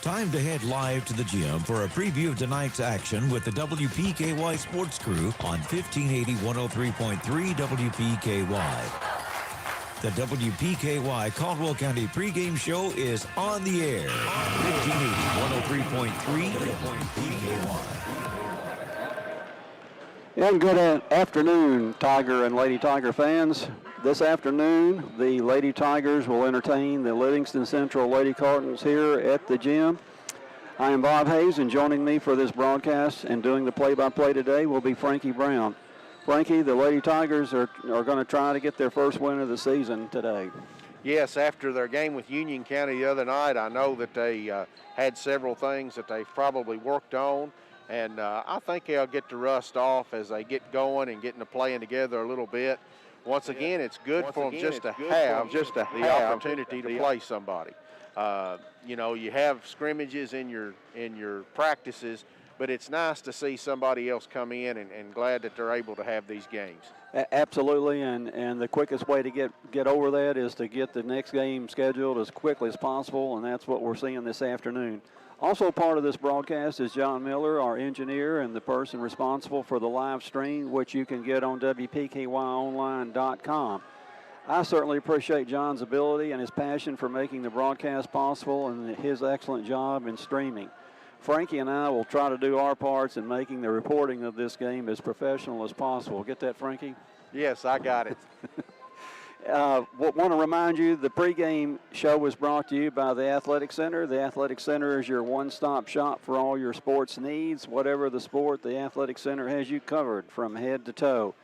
Time to head live to the gym for a preview of tonight's action with the WPKY Sports Crew on 1580 103.3 WPKY. The WPKY Caldwell County pregame show is on the air on 1580 103.3 WPKY. And good afternoon, Tiger and Lady Tiger fans. This afternoon, the Lady Tigers will entertain the Livingston Central Lady Cardinals here at the gym. I am Bob Hayes, and joining me for this broadcast and doing the play-by-play today will be Frankie Brown. Frankie, the Lady Tigers are going to try to get their first win of the season today. Yes, after their game with Union County the other night, I know that they had several things that they've probably worked on. And I think they'll get the rust off as they get going and getting to playing together a little bit. Once again, it's good for them just to have the opportunity to play somebody. You know, you have scrimmages in your practices, but it's nice to see somebody else come in and glad that they're able to have these games. Absolutely, and the quickest way to get over that is to get the next game scheduled as quickly as possible, and that's what we're seeing this afternoon. Also part of this broadcast is John Miller, our engineer and the person responsible for the live stream, which you can get on WPKYonline.com. I certainly appreciate John's ability and his passion for making the broadcast possible and his excellent job in streaming. Frankie and I will try to do our parts in making the reporting of this game as professional as possible. Get that, Frankie? Yes, I got it. Want to remind you, the pregame show was brought to you by the Athletic Center. The Athletic Center is your one-stop shop for all your sports needs. Whatever the sport, the Athletic Center has you covered from head to toe.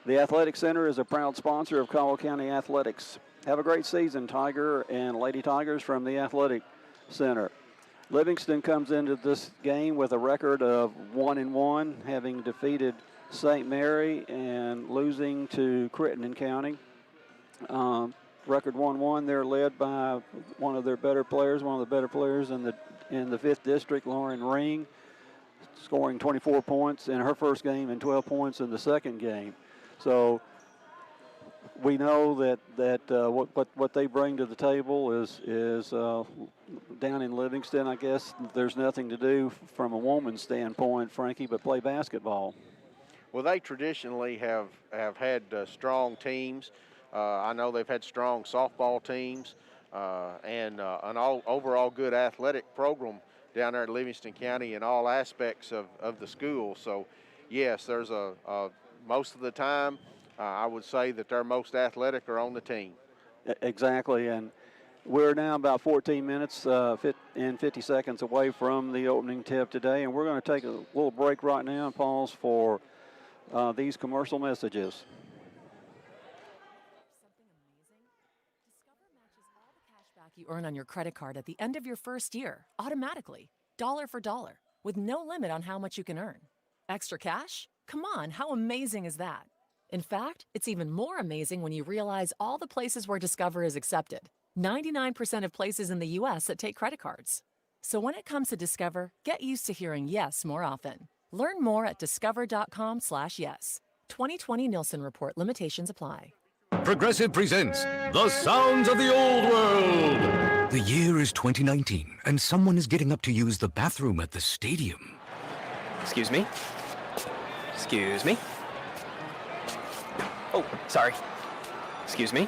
The Athletic Center is a proud sponsor of Caldwell County Athletics. Have a great season, Tiger and Lady Tigers from the Athletic Center. Livingston comes into this game with a record of 1-1, having defeated St. Mary and losing to Crittenden County. Record 1-1. They're led by one of the better players in the 5th District, Lauren Ring, scoring 24 points in her first game and 12 points in the second game. So we know that what they bring to the table is down in Livingston. I guess there's nothing to do from a woman's standpoint, Frankie, but play basketball. Well, they traditionally have had strong teams. I know they've had strong softball teams and an overall good athletic program down there at Livingston County in all aspects of the school. So, yes, there's most of the time I would say that their most athletic are on the team. Exactly, and we're now about 14 minutes and 50 seconds away from the opening tip today, and we're going to take a little break right now and pause for these commercial messages. You earn on your credit card at the end of your first year, automatically, dollar for dollar, with no limit on how much you can earn. Extra cash? Come on, how amazing is that? In fact, it's even more amazing when you realize all the places where Discover is accepted. 99% of places in the U.S. that take credit cards. So when it comes to Discover, get used to hearing yes more often. Learn more at discover.com/yes. 2020 Nielsen Report. Limitations apply. Progressive presents The Sounds of the Old World. The year is 2019, and someone is getting up to use the bathroom at the stadium. Excuse me? Excuse me? Oh, sorry. Excuse me?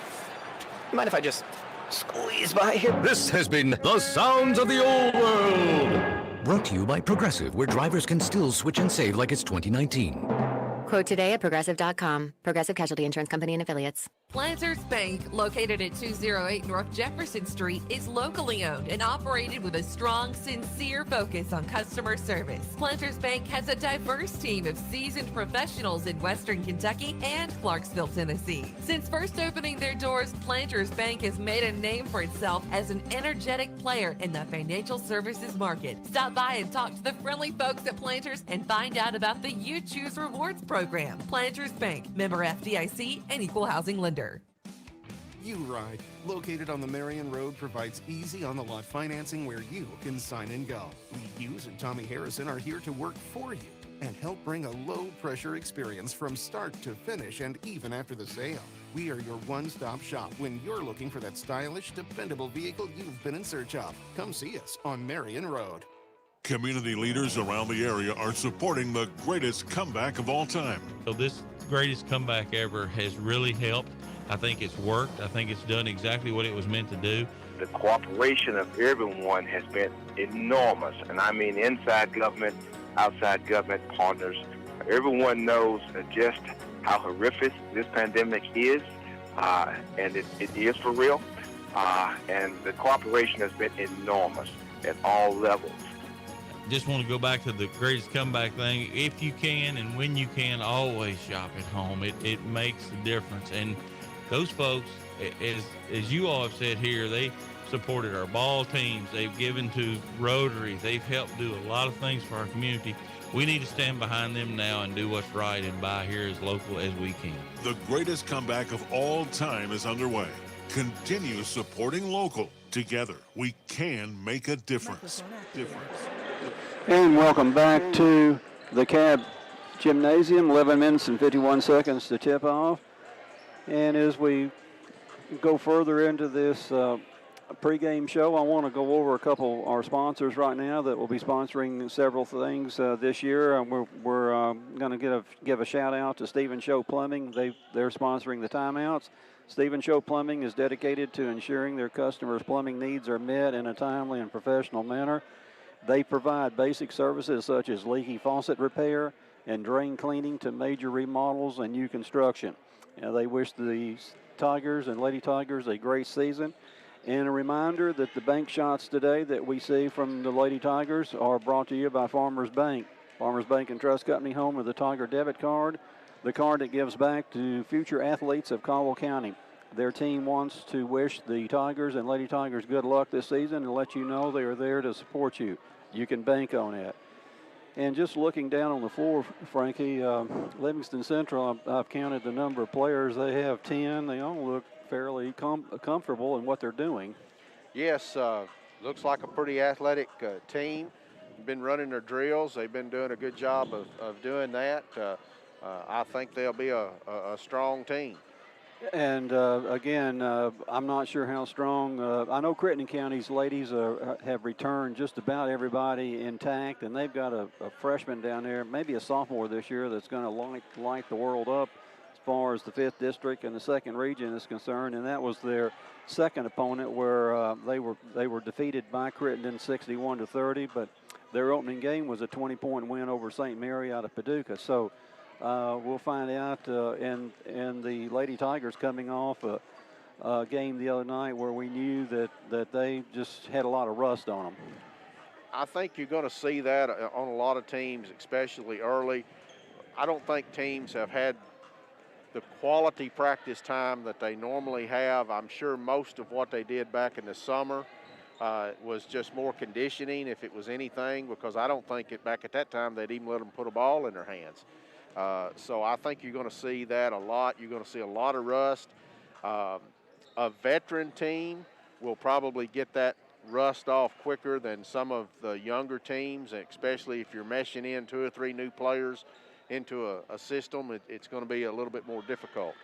Mind if I just squeeze by here? This has been The Sounds of the Old World. Brought to you by Progressive, where drivers can still switch and save like it's 2019. Quote today at Progressive.com. Progressive Casualty Insurance Company and Affiliates. Planters Bank, located at 208 North Jefferson Street, is locally owned and operated with a strong, sincere focus on customer service. Planters Bank has a diverse team of seasoned professionals in Western Kentucky and Clarksville, Tennessee. Since first opening their doors, Planters Bank has made a name for itself as an energetic player in the financial services market. Stop by and talk to the friendly folks at Planters and find out about the You Choose Rewards program. Planters Bank, member FDIC, and equal housing lender. U-Ride, located on the Marion Road, provides easy on-the-lot financing where you can sign and go. Lee Hughes and Tommy Harrison are here to work for you and help bring a low-pressure experience from start to finish and even after the sale. We are your one-stop shop when you're looking for that stylish, dependable vehicle you've been in search of. Come see us on Marion Road. Community leaders around the area are supporting the greatest comeback of all time. So this greatest comeback ever has really helped. I think it's worked. I think it's done exactly what it was meant to do. The cooperation of everyone has been enormous, and I mean inside government, outside government partners. Everyone knows just how horrific this pandemic is, and it is for real, and the cooperation has been enormous at all levels. Just want to go back to the greatest comeback thing. If you can and when you can, always shop at home. It makes a difference. And those folks, as you all have said here, they supported our ball teams. They've given to Rotary. They've helped do a lot of things for our community. We need to stand behind them now and do what's right and buy here as local as we can. The greatest comeback of all time is underway. Continue supporting local. Together, we can make a difference. And welcome back to the Cab Gymnasium. 11 minutes and 51 seconds to tip off. And as we go further into this pregame show, I want to go over a couple of our sponsors right now that will be sponsoring several things this year. We're going to give a shout out to Stephen Show Plumbing. They're sponsoring the timeouts. Stephen Show Plumbing is dedicated to ensuring their customers' plumbing needs are met in a timely and professional manner. They provide basic services such as leaky faucet repair and drain cleaning to major remodels and new construction. They wish the Tigers and Lady Tigers a great season. And a reminder that the bank shots today that we see from the Lady Tigers are brought to you by Farmers Bank. Farmers Bank and Trust Company, home of the Tiger debit card, the card that gives back to future athletes of Caldwell County. Their team wants to wish the Tigers and Lady Tigers good luck this season and let you know they are there to support you. You can bank on it. And just looking down on the floor, Frankie, Livingston Central, I've counted the number of players. They have 10. They all look fairly comfortable in what they're doing. Yes, looks like a pretty athletic team. Been running their drills. They've been doing a good job of doing that. I think they'll be a strong team. And again, I'm not sure how strong. I know Crittenden County's ladies have returned just about everybody intact, and they've got a freshman down there, maybe a sophomore this year, that's going to light the world up as far as the 5th District and the 2nd Region is concerned. And that was their second opponent, where they were defeated by Crittenden 61-30, but their opening game was a 20-point win over St. Mary out of Paducah. So we'll find out. And the Lady Tigers coming off a game the other night where we knew that they just had a lot of rust on them. I think you're going to see that on a lot of teams, especially early. I don't think teams have had the quality practice time that they normally have. I'm sure most of what they did back in the summer was just more conditioning, if it was anything, because I don't think back at that time they'd even let them put a ball in their hands. So I think you're going to see that a lot. You're going to see a lot of rust. A veteran team will probably get that rust off quicker than some of the younger teams, especially if you're meshing in 2 or 3 new players into a system. It's going to be a little bit more difficult.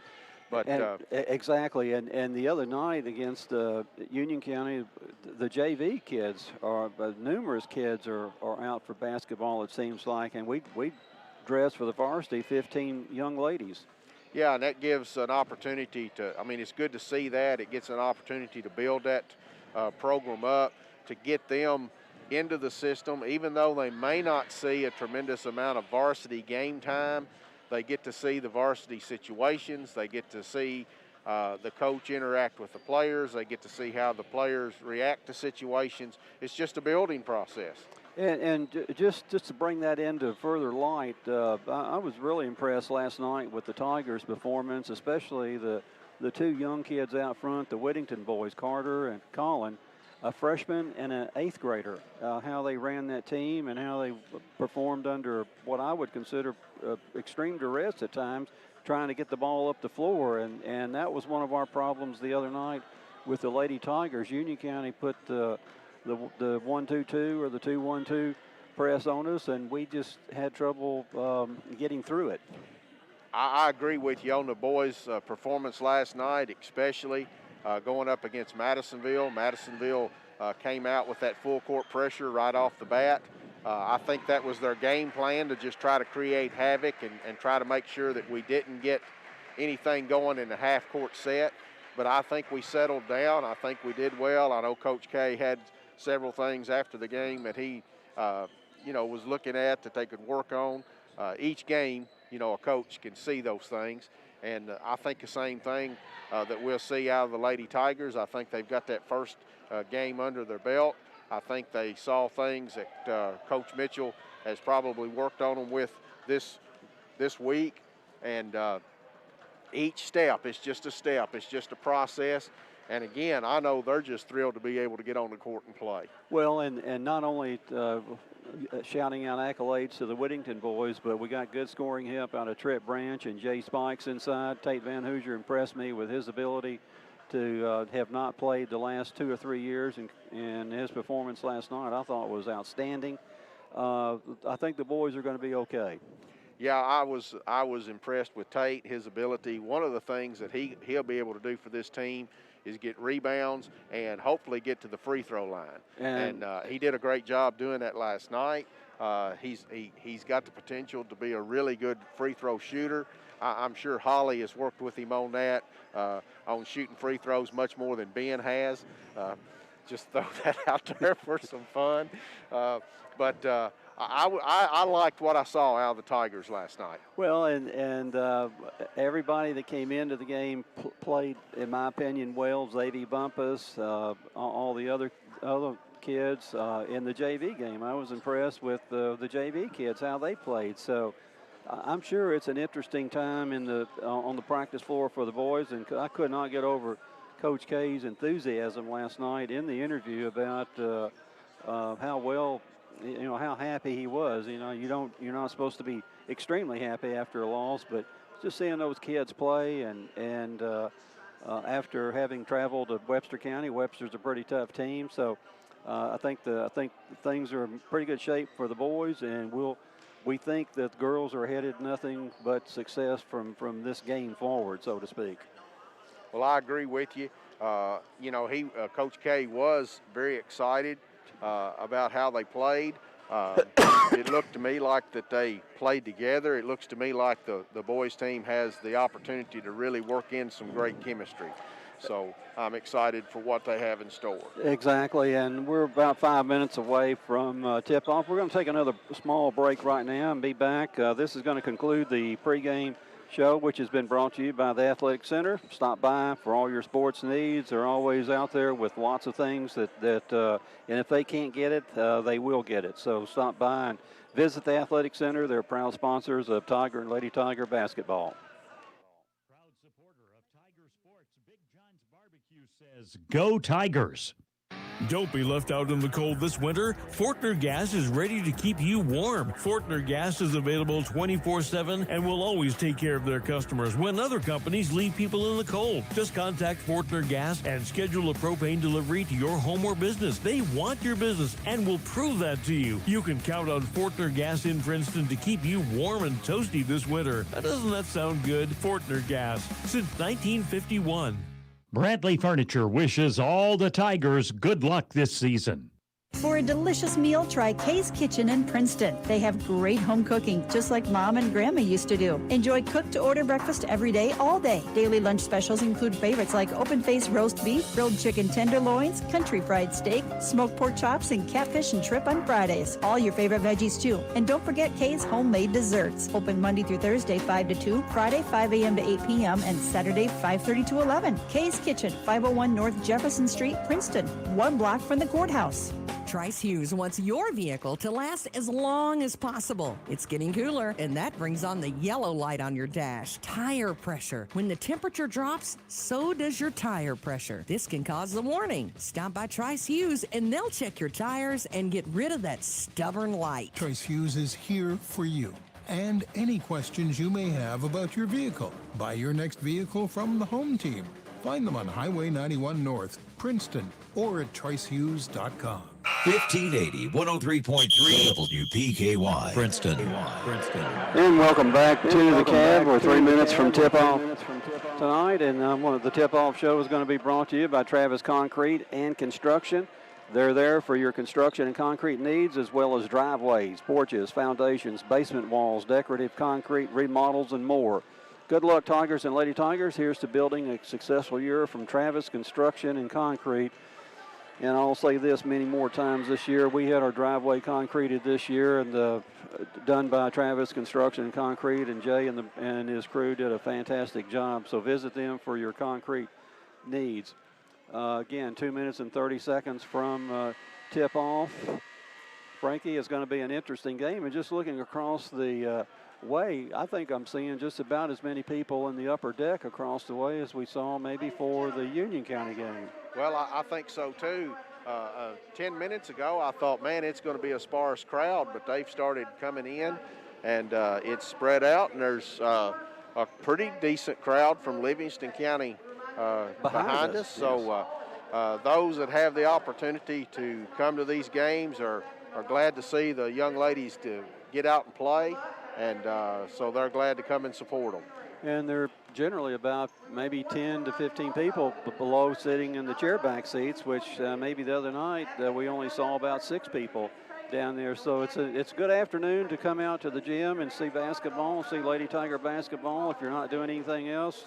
But exactly, and the other night against Union County, the JV kids numerous kids are out for basketball, it seems like, and we dress for the varsity 15 young ladies. Yeah, and that gives an opportunity it's good to see that. It gets an opportunity to build that program up, to get them into the system. Even though they may not see a tremendous amount of varsity game time, they get to see the varsity situations. They get to see the coach interact with the players. They get to see how the players react to situations. It's just a building process. And just to bring that into further light, I was really impressed last night with the Tigers' performance, especially the 2 young kids out front, the Whittington boys, Carter and Colin, a freshman and an 8th grader, how they ran that team and how they performed under what I would consider extreme duress at times, trying to get the ball up the floor. And that was one of our problems the other night with the Lady Tigers. Union County put the 1-2-2 or the 2-1-2 press on us, and we just had trouble getting through it. I agree with you on the boys' performance last night, especially going up against Madisonville. Madisonville came out with that full court pressure right off the bat. I think that was their game plan, to just try to create havoc and try to make sure that we didn't get anything going in the half-court set. But I think we settled down. I think we did well. I know Coach K had several things after the game that he, was looking at that they could work on. Each game, a coach can see those things. And I think the same thing that we'll see out of the Lady Tigers. I think they've got that first game under their belt. I think they saw things that Coach Mitchell has probably worked on them with this week. And each step is just a step. It's just a process. And again, I know they're just thrilled to be able to get on the court and play. Well, and not only shouting out accolades to the Whittington boys, but we got good scoring help out of Trip Branch and Jay Spikes inside. Tate Van Hoosier impressed me with his ability to have not played the last 2 or 3 years, and his performance last night I thought was outstanding. I think the boys are going to be okay. Yeah, I was impressed with Tate, his ability. One of the things that he'll be able to do for this team is get rebounds and hopefully get to the free throw line. And he did a great job doing that last night. He's got the potential to be a really good free throw shooter. I'm sure Holly has worked with him on that, on shooting free throws much more than Ben has. Just throw that out there for some fun. But I liked what I saw out of the Tigers last night. Well, and everybody that came into the game played, in my opinion, well. Xavier Bumpus, all the other kids in the JV game. I was impressed with the JV kids, how they played. So I'm sure it's an interesting time on the practice floor for the boys, and I could not get over Coach K's enthusiasm last night in the interview about how well, how happy he was. You're not supposed to be extremely happy after a loss, but just seeing those kids play and after having traveled to Webster County, Webster's a pretty tough team. So I think things are in pretty good shape for the boys, and we think that the girls are headed nothing but success from this game forward, so to speak. Well, I agree with you. Coach K was very excited about how they played. It looked to me like that they played together. It looks to me like the boys team has the opportunity to really work in some great chemistry. So I'm excited for what they have in store. Exactly, and we're about 5 minutes away from tip-off. We're going to take another small break right now and be back. This is going to conclude the pregame show, which has been brought to you by the Athletic Center. Stop by for all your sports needs. They're always out there with lots of things that and if they can't get it, they will get it. So stop by and visit the Athletic Center. They're proud sponsors of Tiger and Lady Tiger basketball. Proud supporter of Tiger Sports, Big John's Barbecue says, "Go Tigers." Don't be left out in the cold this winter. Fortner Gas is ready to keep you warm. Fortner Gas is available 24/7 and will always take care of their customers when other companies leave people in the cold. Just contact Fortner Gas and schedule a propane delivery to your home or business. They want your business and will prove that to you. You can count on Fortner Gas in Princeton to keep you warm and toasty this winter. Doesn't that sound good? Fortner Gas, since 1951. Bradley Furniture wishes all the Tigers good luck this season. For a delicious meal, try Kay's Kitchen in Princeton. They have great home cooking, just like Mom and Grandma used to do. Enjoy cooked-to-order breakfast every day, all day. Daily lunch specials include favorites like open-faced roast beef, grilled chicken tenderloins, country fried steak, smoked pork chops, and catfish and shrimp on Fridays. All your favorite veggies, too. And don't forget Kay's homemade desserts. Open Monday through Thursday, 5 to 2, Friday, 5 a.m. to 8 p.m., and Saturday, 5:30 to 11. Kay's Kitchen, 501 North Jefferson Street, Princeton, 1 block from the courthouse. Trice Hughes wants your vehicle to last as long as possible. It's getting cooler, and that brings on the yellow light on your dash. Tire pressure. When the temperature drops, so does your tire pressure. This can cause a warning. Stop by Trice Hughes, and they'll check your tires and get rid of that stubborn light. Trice Hughes is here for you and any questions you may have about your vehicle. Buy your next vehicle from the home team. Find them on Highway 91 North, Princeton, or at tricehughes.com. 1580, 103.3 WPKY, Princeton. And welcome back to the Cab. We're 3 minutes from tip-off tonight, and one of the tip-off show is going to be brought to you by Travis Concrete and Construction. They're there for your construction and concrete needs, as well as driveways, porches, foundations, basement walls, decorative concrete, remodels, and more. Good luck, Tigers and Lady Tigers. Here's to building a successful year from Travis Construction and Concrete. And I'll say this many more times this year. We had our driveway concreted this year, and done by Travis Construction and Concrete, and Jay and his crew did a fantastic job. So visit them for your concrete needs. Again, 2 minutes and 30 seconds from tip-off. Frankie, it's going to be an interesting game. And just looking across the way, I think I'm seeing just about as many people in the upper deck across the way as we saw maybe for the Union County game. Well, I think so too. 10 minutes ago, I thought, man, it's going to be a sparse crowd, but they've started coming in, and it's spread out, and there's a pretty decent crowd from Livingston County behind us. Yes. So those that have the opportunity to come to these games are glad to see the young ladies to get out and play, and so they're glad to come and support them. And they're generally about maybe 10 to 15 people below sitting in the chairback seats, which maybe the other night we only saw about 6 people down there. So it's a good afternoon to come out to the gym and see basketball, see Lady Tiger basketball. If you're not doing anything else,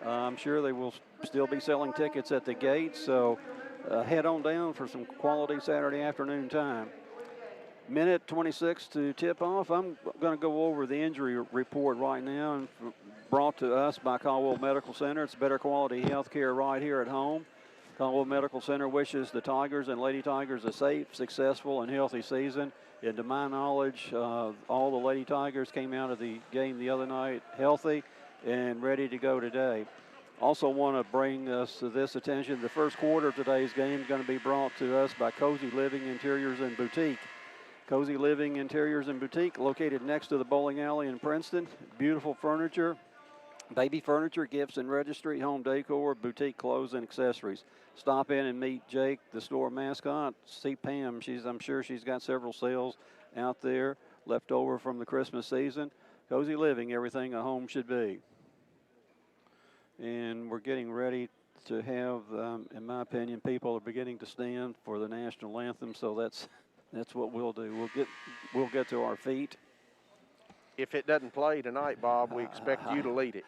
I'm sure they will still be selling tickets at the gate. So head on down for some quality Saturday afternoon time. Minute 26 to tip off. I'm going to go over the injury report right now, and brought to us by Caldwell Medical Center. It's better quality health care right here at home. Caldwell Medical Center wishes the Tigers and Lady Tigers a safe, successful, and healthy season. And to my knowledge, all the Lady Tigers came out of the game the other night healthy and ready to go today. Also want to bring us to this attention. The first quarter of today's game is going to be brought to us by Cozy Living Interiors and Boutique. Cozy Living Interiors and Boutique, located next to the bowling alley in Princeton. Beautiful furniture, baby furniture, gifts and registry, home decor, boutique clothes and accessories. Stop in and meet Jake, the store mascot. See Pam. I'm sure she's got several sales out there left over from the Christmas season. Cozy Living, everything a home should be. And we're getting ready to have, in my opinion, people are beginning to stand for the national anthem. So that's what we'll do. We'll get to our feet. If it doesn't play tonight, Bob, we expect you to lead it.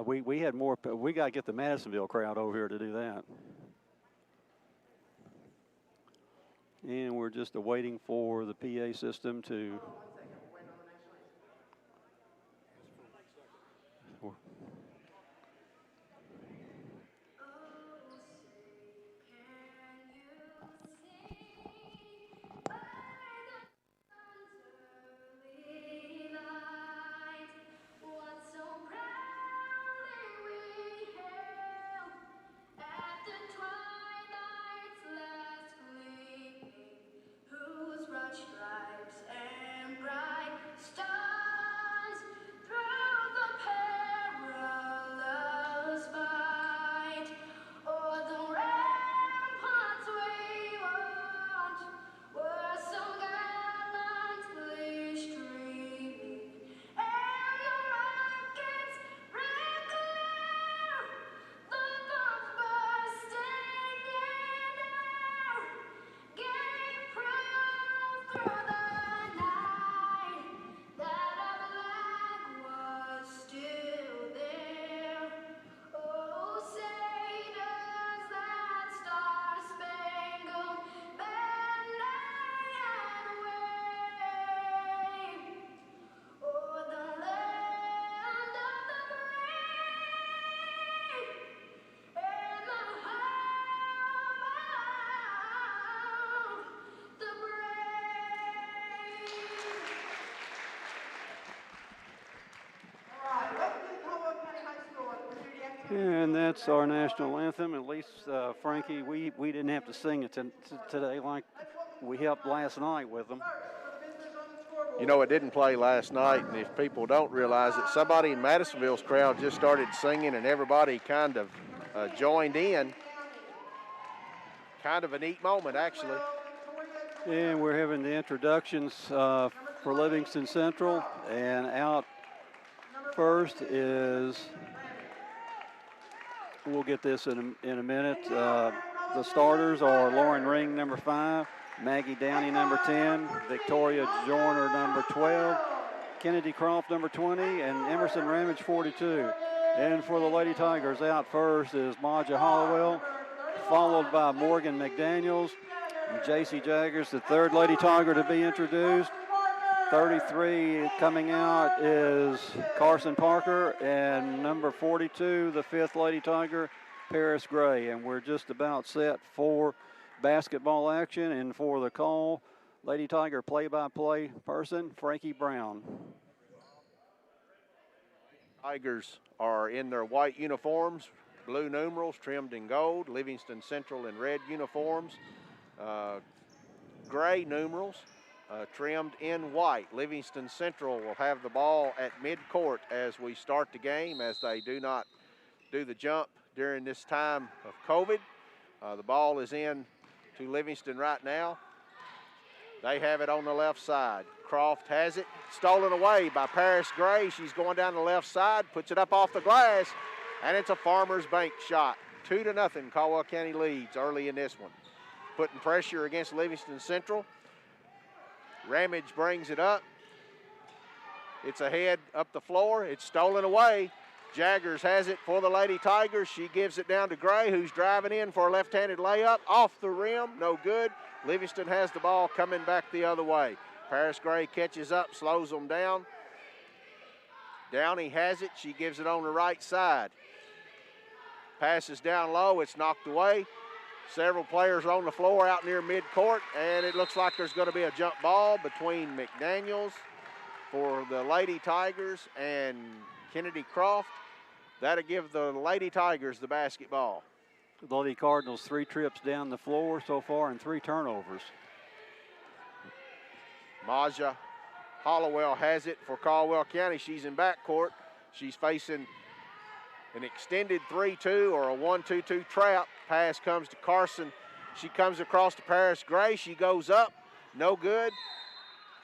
We had more. We got to get the Madisonville crowd over here to do that. And we're just waiting for the PA system to. And that's our national anthem. At least, Frankie, we didn't have to sing it today like we helped last night with them. You know, it didn't play last night, and if people don't realize it, somebody in Madisonville's crowd just started singing, and everybody kind of joined in. Kind of a neat moment, actually. And we're having the introductions for Livingston Central. And out first is, we'll get this in a minute. The starters are Lauren Ring, number 5, Maggie Downey, number 10, Victoria Joyner, number 12, Kennedy Croft, number 20, and Emerson Ramage, 42. And for the Lady Tigers, out first is Maja Hollowell, followed by Morgan McDaniels. And J.C. Jaggers, the third Lady Tiger to be introduced. 33 coming out is Carson Parker, and number 42, the fifth Lady Tiger, Paris Gray. And we're just about set for basketball action, and for the call, Lady Tiger play-by-play person, Frankie Brown. Tigers are in their white uniforms, blue numerals trimmed in gold. Livingston Central in red uniforms, gray numerals trimmed in white. Livingston Central will have the ball at midcourt as we start the game, as they do not do the jump during this time of COVID. The ball is in to Livingston right now. They have it on the left side. Croft has it, stolen away by Paris Gray. She's going down the left side, puts it up off the glass, and it's a Farmers Bank shot. 2-0, Caldwell County leads early in this one. Putting pressure against Livingston Central. Ramage brings it up. It's ahead up the floor. It's stolen away. Jaggers has it for the Lady Tigers. She gives it down to Gray, who's driving in for a left-handed layup. Off the rim, no good. Livingston has the ball coming back the other way. Paris Gray catches up, slows them down. Downey has it. She gives it on the right side. Passes down low. It's knocked away. Several players on the floor out near midcourt, and it looks like there's going to be a jump ball between McDaniels for the Lady Tigers and Kennedy Croft. That'll give the Lady Tigers the basketball. The Lady Cardinals 3 trips down the floor so far and 3 turnovers. Maja Hollowell has it for Caldwell County. She's in backcourt. She's facing an extended 3-2 or a 1-2-2 trap. Pass comes to Carson. She comes across to Paris Gray. She goes up, no good.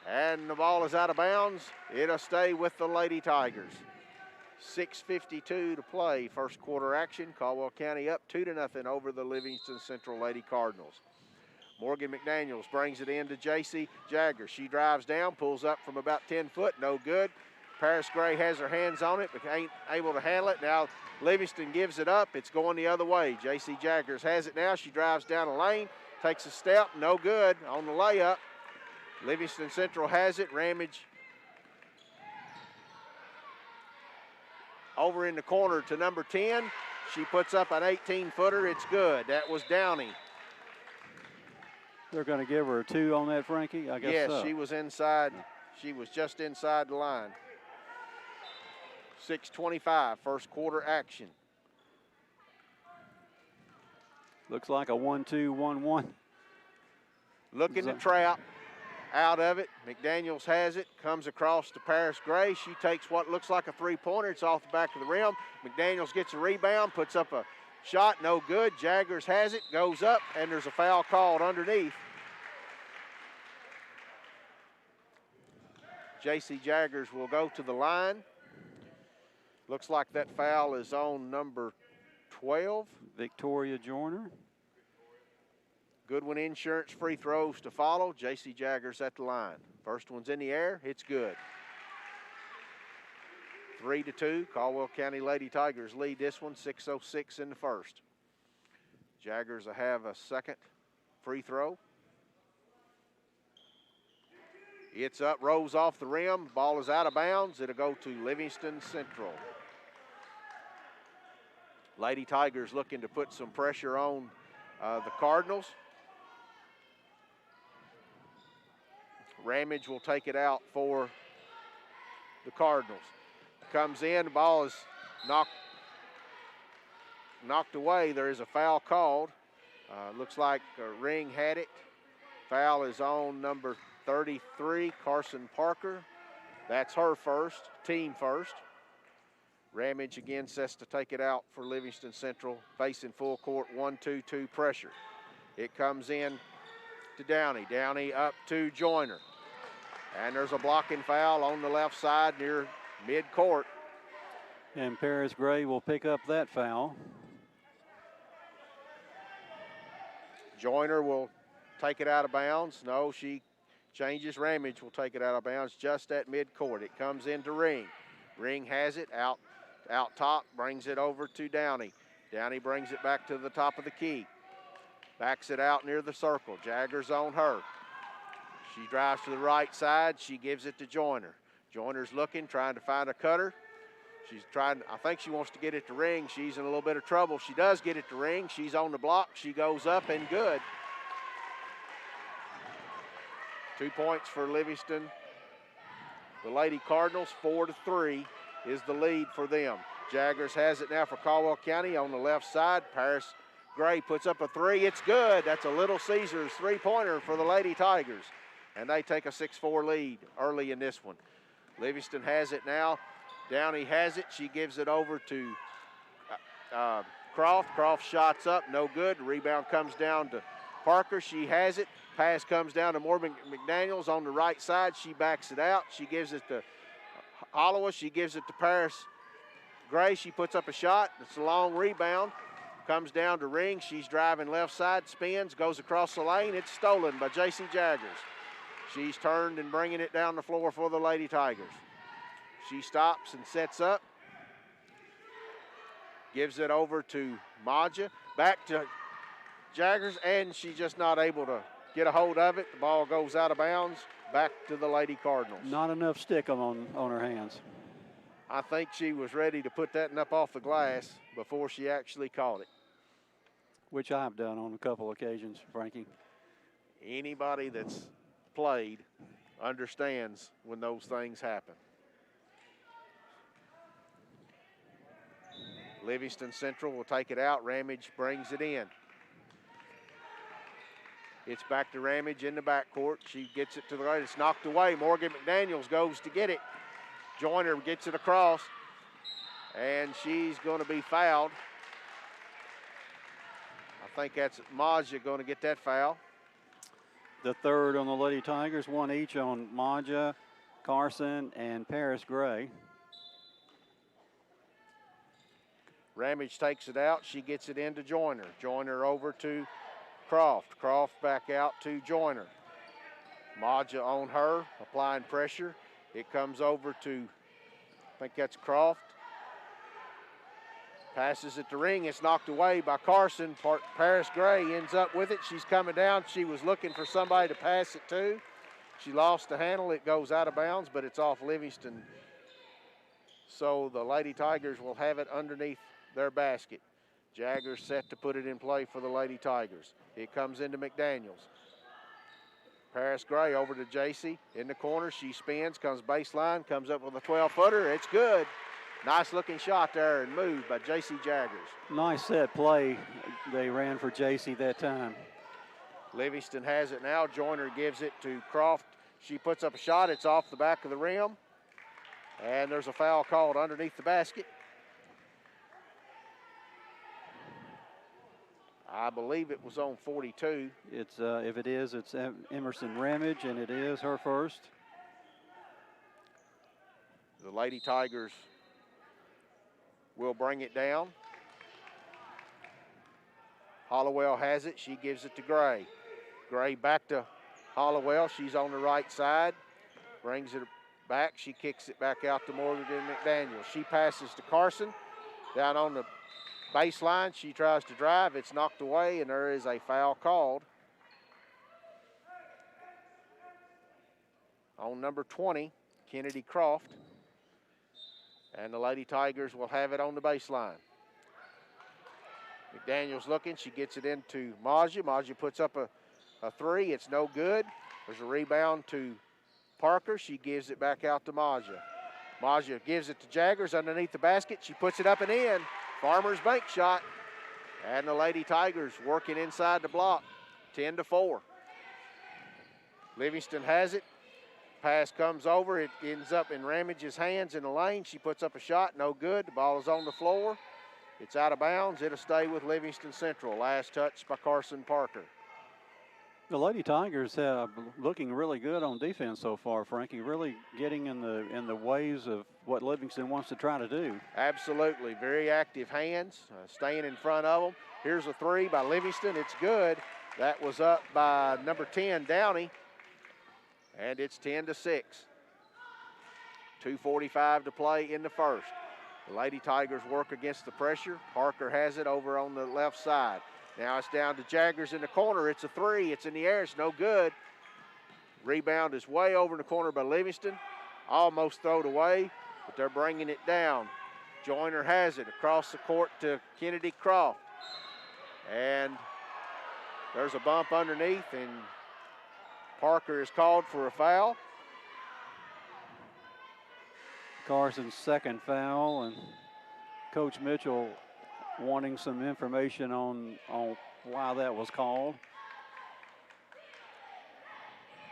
And the ball is out of bounds. It'll stay with the Lady Tigers. 6:52 to play, first quarter action. Caldwell County up 2-0 over the Livingston Central Lady Cardinals. Morgan McDaniels brings it in to J.C. Jagger. She drives down, pulls up from about 10 foot, no good. Paris Gray has her hands on it, but ain't able to handle it. Now Livingston gives it up. It's going the other way. J.C. Jaggers has it now. She drives down the lane, takes a step, no good on the layup. Livingston Central has it. Ramage over in the corner to number 10. She puts up an 18-footer. It's good. That was Downey. They're going to give her a 2 on that, Frankie? I guess yes, so. she was inside. She was just inside the line. 6:25, first quarter action. Looks like a 1-2-1-1. Looking to trap. Out of it. McDaniels has it. Comes across to Paris Gray. She takes what looks like a three-pointer. It's off the back of the rim. McDaniels gets a rebound, puts up a shot, no good. Jaggers has it, goes up, and there's a foul called underneath. J.C. Jaggers will go to the line. Looks like that foul is on number 12. Victoria Joyner. Goodwin Insurance free throws to follow. J.C. Jaggers at the line. First one's in the air. It's good. 3-2. Caldwell County Lady Tigers lead this one. 6:06 in the first. Jaggers will have a second free throw. It's up, rolls off the rim. Ball is out of bounds. It'll go to Livingston Central. Lady Tigers looking to put some pressure on the Cardinals. Ramage will take it out for the Cardinals. Comes in, the ball is knocked away. There is a foul called. Looks like Ring had it. Foul is on number 33, Carson Parker. That's her first, team first. Ramage again sets to take it out for Livingston Central, facing full court 1-2-2 pressure. It comes in to Downey. Downey up to Joyner. And there's a blocking foul on the left side near midcourt. And Paris Gray will pick up that foul. Joyner will take it out of bounds. No, she changes. Ramage will take it out of bounds just at midcourt. It comes into Ring. Ring has it out top, brings it over to Downey. Downey brings it back to the top of the key. Backs it out near the circle. Jaggers on her. She drives to the right side. She gives it to Joyner. Joyner's looking, trying to find a cutter. She's trying, I think she wants to get it to Ring. She's in a little bit of trouble. She does get it to Ring. She's on the block. She goes up and good. 2 points for Livingston. The Lady Cardinals, 4-3 is the lead for them. Jaggers has it now for Caldwell County on the left side. Paris Gray puts up a three. It's good. That's a Little Caesars three-pointer for the Lady Tigers. And they take a 6-4 lead early in this one. Livingston has it now. Downey has it. She gives it over to Croft. Croft shots up, no good. Rebound comes down to Parker. She has it. Pass comes down to Morgan McDaniels on the right side. She backs it out. She gives it to Holloway. She gives it to Paris Gray. She puts up a shot. It's a long rebound. Comes down to Ring. She's driving left side, spins, goes across the lane. It's stolen by J.C. Jaggers. She's turned and bringing it down the floor for the Lady Tigers. She stops and sets up. Gives it over to Maja. Back to Jaggers, and she's just not able to get a hold of it. The ball goes out of bounds. Back to the Lady Cardinals. Not enough stick on her hands. I think she was ready to put that up off the glass before she actually caught it. Which I've done on a couple occasions, Frankie. Anybody that's played understands when those things happen. Livingston Central will take it out. Ramage brings it in. It's back to Ramage in the backcourt. She gets it to the right. It's knocked away. Morgan McDaniels goes to get it. Joyner gets it across, and she's going to be fouled. I think that's Maja going to get that foul. The third on the Lady Tigers, one each on Maja, Carson, and Paris Gray. Ramage takes it out. She gets it into Joyner. Joyner over to Croft. Croft back out to Joyner. Maja on her, applying pressure. It comes over to, I think that's Croft. Passes it to Ring. It's knocked away by Carson. Paris Gray ends up with it. She's coming down. She was looking for somebody to pass it to. She lost the handle. It goes out of bounds, but it's off Livingston. So the Lady Tigers will have it underneath their basket. Jaggers set to put it in play for the Lady Tigers. It comes into McDaniels. Paris Gray over to JC in the corner. She spins, comes baseline, comes up with a 12-footer. It's good. Nice looking shot there and moved by JC Jaggers. Nice set play they ran for JC that time. Livingston has it now. Joyner gives it to Croft. She puts up a shot. It's off the back of the rim. And there's a foul called underneath the basket. I believe it was on 42. It's if it is, it's Emerson Ramage, and it is her first. The Lady Tigers will bring it down. Hollowell has it. She gives it to Gray. Gray back to Hollowell. She's on the right side. Brings it back. She kicks it back out to Morgan McDaniel. She passes to Carson. Down on the baseline, she tries to drive. It's knocked away, and there is a foul called on number 20, Kennedy Croft. And the Lady Tigers will have it on the baseline. McDaniel's looking. She gets it into Maja. Maja puts up a three. It's no good. There's a rebound to Parker. She gives it back out to Maja. Maja gives it to Jaggers underneath the basket. She puts it up and in. Farmer's bank shot. And the Lady Tigers working inside the block. 10-4. Livingston has it. Pass comes over. It ends up in Ramage's hands in the lane. She puts up a shot. No good. The ball is on the floor. It's out of bounds. It'll stay with Livingston Central. Last touch by Carson Parker. The Lady Tigers have looking really good on defense so far, Frankie. Really getting in the ways of what Livingston wants to try to do. Absolutely. Very active hands, staying in front of them. Here's a three by Livingston. It's good. That was up by number 10, Downey. And it's 10-6. 2:45 to play in the first. The Lady Tigers work against the pressure. Parker has it over on the left side. Now it's down to Jaggers in the corner. It's a three. It's in the air. It's no good. Rebound is way over in the corner by Livingston. Almost thrown away, but they're bringing it down. Joyner has it across the court to Kennedy Croft. And there's a bump underneath, and Parker is called for a foul. Carson's second foul, and Coach Mitchell wanting some information on why that was called.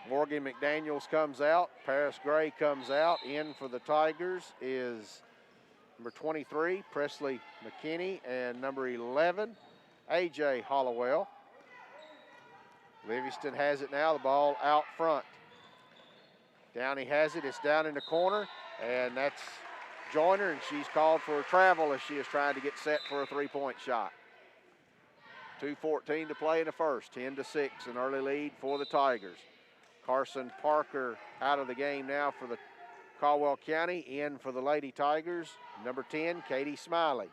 Morgan McDaniels comes out. Paris Gray comes out. In for the Tigers is number 23, Presley McKinney, and number 11, A.J. Hollowell. Livingston has it now, the ball out front. Downey has it, it's down in the corner, and that's Joyner, and she's called for a travel as she is trying to get set for a three-point shot. 2:14 to play in the first, 10-6, an early lead for the Tigers. Carson Parker out of the game now for the Caldwell County. In for the Lady Tigers, number 10, Katie Smiley.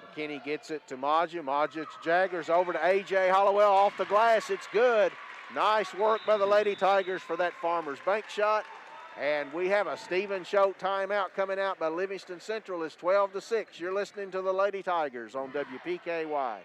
McKinney gets it to Maja. Maja to Jaggers, over to A.J. Hollowell off the glass. It's good. Nice work by the Lady Tigers for that Farmers Bank shot. And we have a Stephen Choate timeout coming out by Livingston Central. It's 12-6. You're listening to the Lady Tigers on WPKY.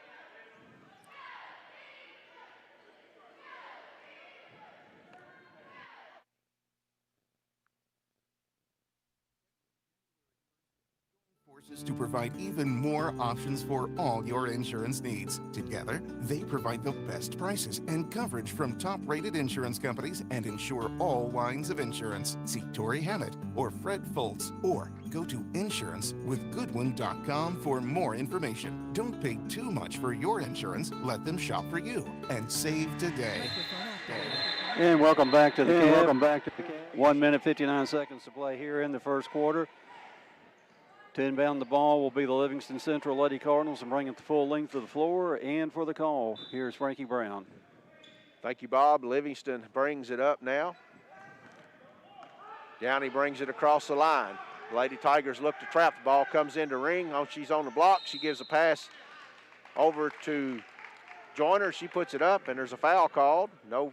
To provide even more options for all your insurance needs. Together, they provide the best prices and coverage from top-rated insurance companies and insure all lines of insurance. See Tori Hammett or Fred Foltz, or go to insurancewithgoodwin.com for more information. Don't pay too much for your insurance. Let them shop for you and save today. And welcome back to the Cab. 1 minute, 59 seconds to play here in the first quarter. To inbound the ball will be the Livingston Central Lady Cardinals and bring it the full length of the floor. And for the call, here's Frankie Brown. Thank you, Bob. Livingston brings it up now. Downey brings it across the line. Lady Tigers look to trap. The ball comes into ring. Oh, she's on the block. She gives a pass over to Joyner. She puts it up, and there's a foul called. No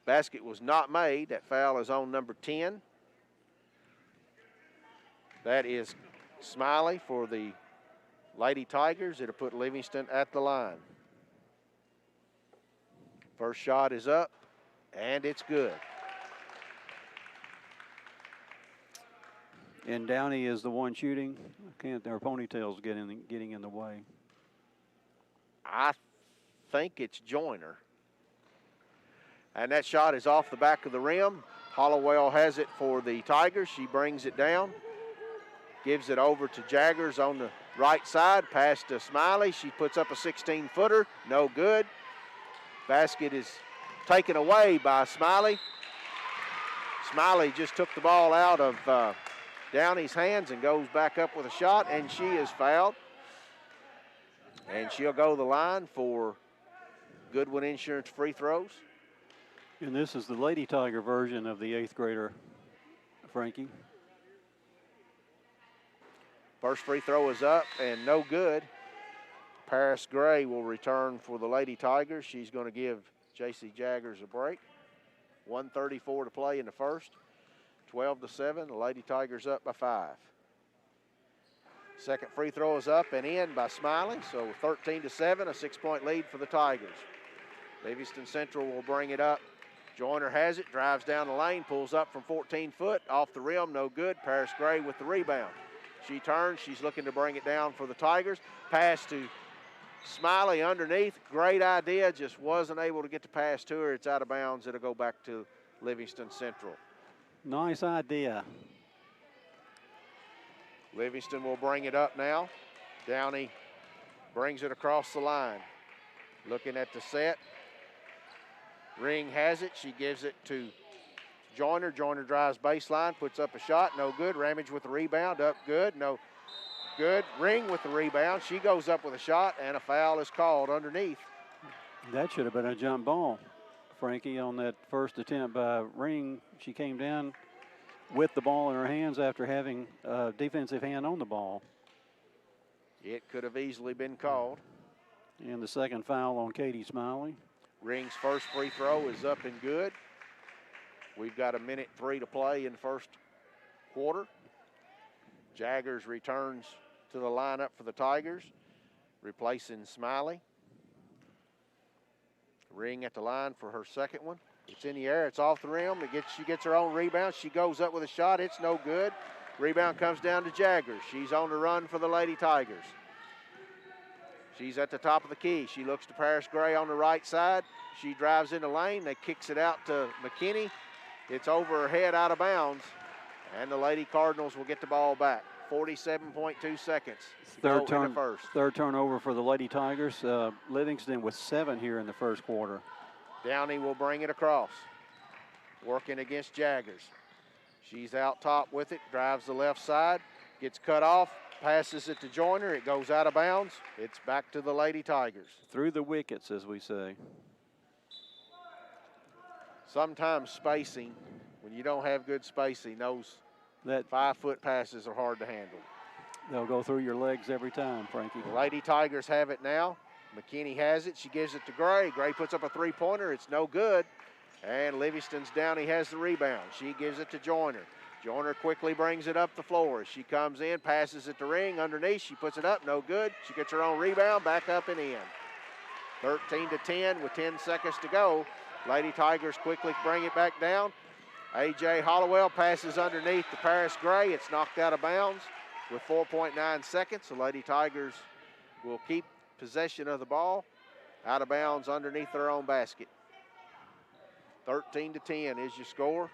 basket was not made. That foul is on number 10. That is Smiley for the Lady Tigers. It'll put Livingston at the line. First shot is up, and it's good. And Downey is the one shooting. Their ponytails getting in the way. I think it's Joyner. And that shot is off the back of the rim. Hollowell has it for the Tigers. She brings it down. Gives it over to Jaggers on the right side. Pass to Smiley. She puts up a 16-footer. No good. Basket is taken away by Smiley. Smiley just took the ball out of Downey's hands and goes back up with a shot, and she is fouled. And she'll go to the line for Goodwin Insurance free throws. And this is the Lady Tiger version of the 8th grader, Frankie. First free throw is up and no good. Paris Gray will return for the Lady Tigers. She's going to give J.C. Jaggers a break. 1:34 to play in the first. 12-7. The Lady Tigers up by 5. Second free throw is up and in by Smiley. So 13-7, a 6-point lead for the Tigers. Livingston Central will bring it up. Joyner has it, drives down the lane, pulls up from 14 foot, off the rim, no good. Paris Gray with the rebound. She turns, she's looking to bring it down for the Tigers. Pass to Smiley underneath, great idea, just wasn't able to get the pass to her. It's out of bounds, it'll go back to Livingston Central. Nice idea. Livingston will bring it up now. Downey brings it across the line. Looking at the set. Ring has it. She gives it to Joyner. Joyner drives baseline, puts up a shot. No good. Ramage with the rebound. Up good. No good. Ring with the rebound. She goes up with a shot, and a foul is called underneath. That should have been a jump ball, Frankie, on that first attempt by Ring. She came down with the ball in her hands after having a defensive hand on the ball. It could have easily been called. And the second foul on Katie Smiley. Ring's first free throw is up and good. We've got 1:03 to play in the first quarter. Jaggers returns to the lineup for the Tigers, replacing Smiley. Ring at the line for her second one. It's in the air. It's off the rim. She gets her own rebound. She goes up with a shot. It's no good. Rebound comes down to Jaggers. She's on the run for the Lady Tigers. She's at the top of the key. She looks to Paris Gray on the right side. She drives in the lane. They kicks it out to McKinney. It's over her head out of bounds. And the Lady Cardinals will get the ball back. 47.2 seconds to go in the first. Third turnover for the Lady Tigers. Livingston with 7 here in the first quarter. Downey will bring it across. Working against Jaggers. She's out top with it, drives the left side, gets cut off, passes it to Joyner. It goes out of bounds. It's back to the Lady Tigers. Through the wickets, as we say. Sometimes spacing, when you don't have good spacing, those 5-foot passes are hard to handle. They'll go through your legs every time, Frankie. The Lady Tigers have it now. McKinney has it. She gives it to Gray. Gray puts up a three-pointer. It's no good. And Livingston's Downey has the rebound. She gives it to Joyner. Joyner quickly brings it up the floor. She comes in, passes it to Ring underneath. She puts it up, no good. She gets her own rebound, back up and in. 13-10 with 10 seconds to go. Lady Tigers quickly bring it back down. A.J. Hollowell passes underneath to Paris Gray. It's knocked out of bounds with 4.9 seconds. The Lady Tigers will keep possession of the ball. Out of bounds underneath their own basket. 13-10 is your score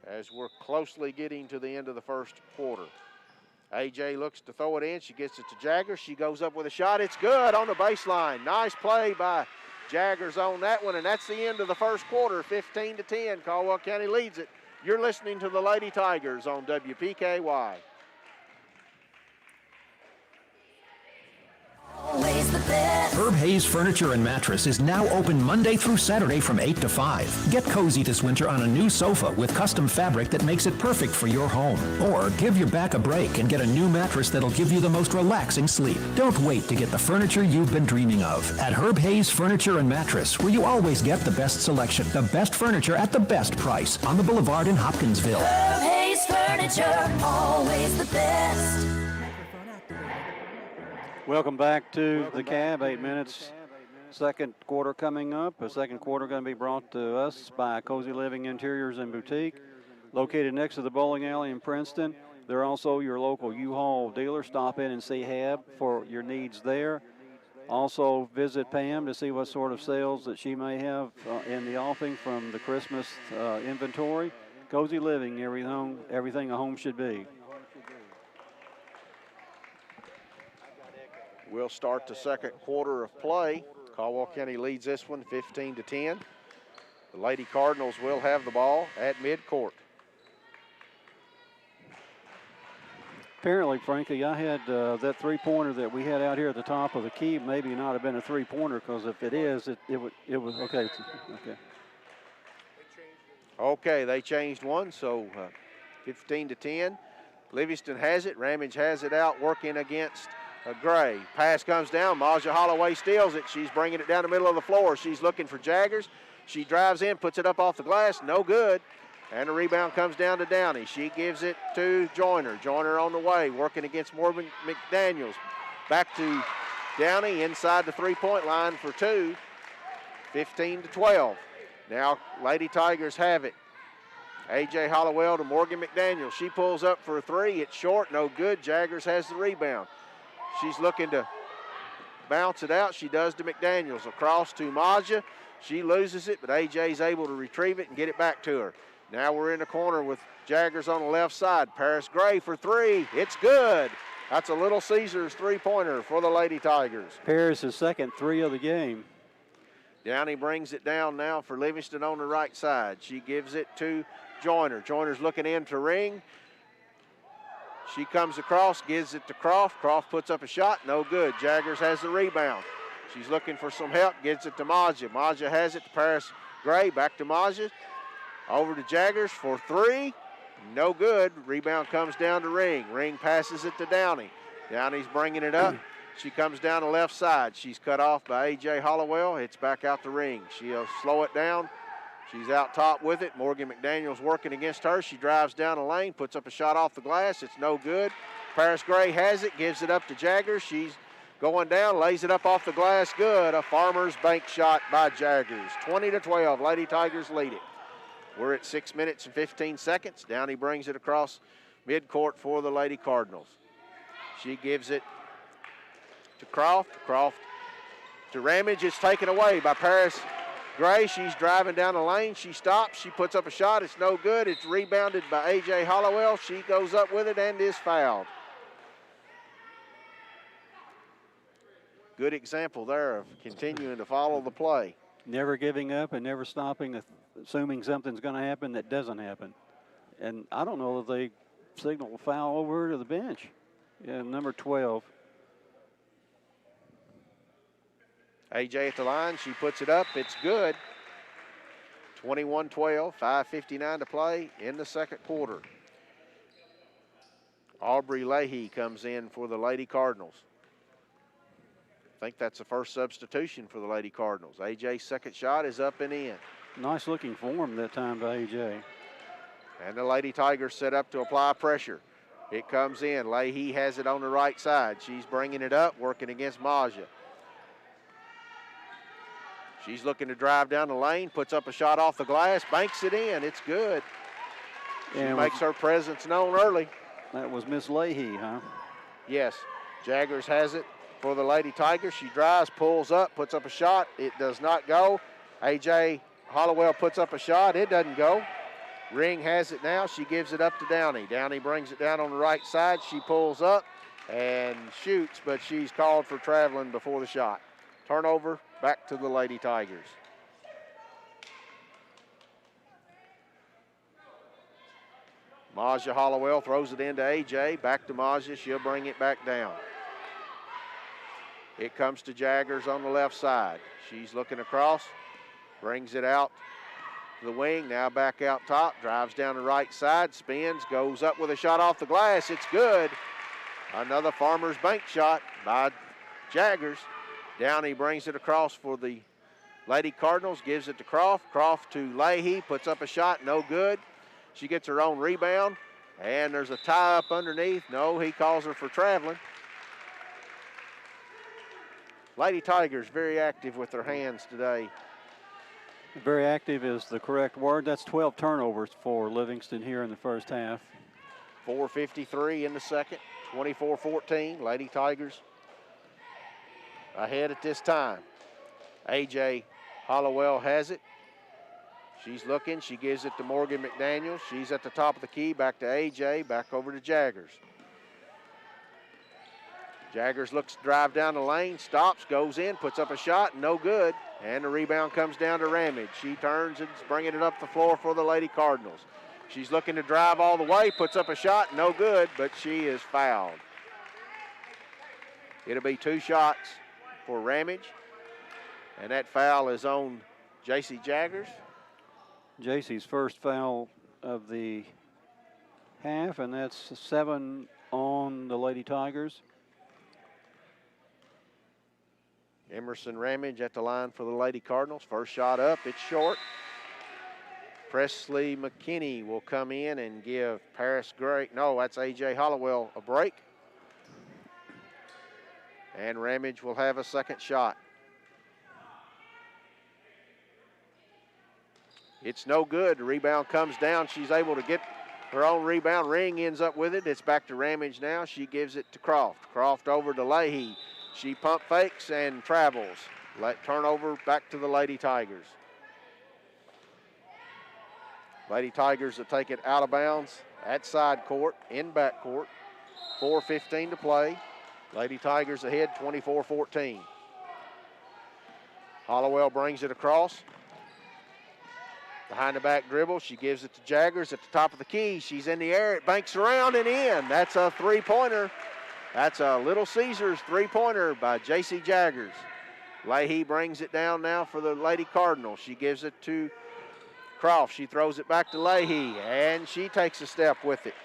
as we're closely getting to the end of the first quarter. A.J. looks to throw it in. She gets it to Jaggers. She goes up with a shot. It's good on the baseline. Nice play by Jaggers on that one, and that's the end of the first quarter. 15-10. Caldwell County leads it. You're listening to the Lady Tigers on WPKY. Herb Hayes Furniture and Mattress is now open Monday through Saturday from 8 to 5. Get cozy this winter on a new sofa with custom fabric that makes it perfect for your home. Or give your back a break and get a new mattress that'll give you the most relaxing sleep. Don't wait to get the furniture you've been dreaming of at Herb Hayes Furniture and Mattress, where you always get the best selection, the best furniture at the best price on the Boulevard in Hopkinsville. Herb Hayes Furniture, always the best. Welcome back to the Cab. 8 minutes. Second quarter coming up. A second quarter going to be brought to us by Cozy Living Interiors and Boutique, located next to the bowling alley in Princeton. They're also your local U-Haul dealer. Stop in and see Hab for your needs there. Also visit Pam to see what sort of sales that she may have in the offing from the Christmas inventory. Cozy Living, everything a home should be. We'll start the second quarter of play. Caldwell County leads this one 15-10. The Lady Cardinals will have the ball at midcourt. Apparently, Frankie, I had that three-pointer that we had out here at the top of the key maybe not have been a three-pointer, because if it is, it was okay. Okay. Okay, they changed one, so 15-10. Livingston has it. Ramage has it out, working against Gray. Pass comes down. Maja Holloway steals it. She's bringing it down the middle of the floor. She's looking for Jaggers. She drives in, puts it up off the glass. No good. And the rebound comes down to Downey. She gives it to Joyner. Joyner on the way, working against Morgan McDaniels. Back to Downey inside the three-point line for two. 15-12. Now Lady Tigers have it. A.J. Hollowell to Morgan McDaniels. She pulls up for a three. It's short, no good. Jaggers has the rebound. She's looking to bounce it out. She does to McDaniels. Across to Maja. She loses it, but A.J.'s able to retrieve it and get it back to her. Now we're in the corner with Jaggers on the left side. Paris Gray for three. It's good. That's a Little Caesars three-pointer for the Lady Tigers. Paris' second three of the game. Downey brings it down now for Livingston on the right side. She gives it to Joyner. Joyner's looking in to Ring. She comes across, gives it to Croft. Croft puts up a shot, no good. Jaggers has the rebound. She's looking for some help, gives it to Maja. Maja has it to Paris Gray, back to Maja. Over to Jaggers for three, no good. Rebound comes down to Ring. Ring passes it to Downey. Downey's bringing it up. She comes down the left side. She's cut off by A.J. Hollowell. It's back out the Ring. She'll slow it down. She's out top with it. Morgan McDaniel's working against her. She drives down the lane, puts up a shot off the glass. It's no good. Paris Gray has it, gives it up to Jaggers. She's going down, lays it up off the glass. Good. A Farmer's bank shot by Jaggers. 20-12. Lady Tigers lead it. We're at 6 minutes and 15 seconds. Downey brings it across midcourt for the Lady Cardinals. She gives it to Croft. Croft to Ramage. It's taken away by Paris Gray. She's driving down the lane. She stops. She puts up a shot. It's no good. It's rebounded by A.J. Hollowell. She goes up with it and is fouled. Good example there of continuing to follow the play. Never giving up and never stopping, assuming something's going to happen that doesn't happen. And I don't know if they signal a foul over to the bench. Yeah, number 12. A.J. at the line. She puts it up. It's good. 21-12, 5:59 to play in the second quarter. Aubrey Leahy comes in for the Lady Cardinals. I think that's the first substitution for the Lady Cardinals. A.J.'s second shot is up and in. Nice looking form that time by A.J. And the Lady Tigers set up to apply pressure. It comes in. Leahy has it on the right side. She's bringing it up, working against Maja. She's looking to drive down the lane, puts up a shot off the glass, banks it in. It's good. She makes her presence known early. That was Miss Leahy, huh? Yes. Jaggers has it for the Lady Tigers. She drives, pulls up, puts up a shot. It does not go. A.J. Hollowell puts up a shot. It doesn't go. Ring has it now. She gives it up to Downey. Downey brings it down on the right side. She pulls up and shoots, but she's called for traveling before the shot. Turnover back to the Lady Tigers. Maja Hollowell throws it into A.J. Back to Maja. She'll bring it back down. It comes to Jaggers on the left side. She's looking across, brings it out to the wing, now back out top, drives down the right side, spins, goes up with a shot off the glass. It's good. Another Farmer's bank shot by Jaggers. Downey brings it across for the Lady Cardinals, gives it to Croft. Croft to Leahy, puts up a shot, no good. She gets her own rebound, and there's a tie up underneath. No, he calls her for traveling. Lady Tigers very active with their hands today. Very active is the correct word. That's 12 turnovers for Livingston here in the first half. 4:53 in the second, 24-14. Lady Tigers ahead at this time. A.J. Hollowell has it. She's looking. She gives it to Morgan McDaniel. She's at the top of the key. Back to A.J. Back over to Jaggers. Jaggers looks to drive down the lane. Stops, goes in, puts up a shot. No good. And the rebound comes down to Ramage. She turns and is bringing it up the floor for the Lady Cardinals. She's looking to drive all the way. Puts up a shot. No good, but she is fouled. It'll be 2 shots for Ramage, and that foul is on J.C. Jaggers. J.C.'s first foul of the half, and that's 7 on the Lady Tigers. Emerson Ramage at the line for the Lady Cardinals. First shot up, it's short. Presley McKinney will come in and give Paris Gray, no, that's A.J. Hollowell, a break. And Ramage will have a second shot. It's no good. The rebound comes down. She's able to get her own rebound. Ring ends up with it. It's back to Ramage now. She gives it to Croft. Croft over to Leahy. She pump fakes and travels. Turnover back to the Lady Tigers. Lady Tigers will take it out of bounds at side court, in back court. 4:15 to play. Lady Tigers ahead 24-14. Hollowell brings it across. Behind the back dribble, she gives it to Jaggers at the top of the key. She's in the air, it banks around and in. That's a three-pointer. That's a Little Caesars three-pointer by J.C. Jaggers. Leahy brings it down now for the Lady Cardinals. She gives it to Croft. She throws it back to Leahy, and she takes a step with it.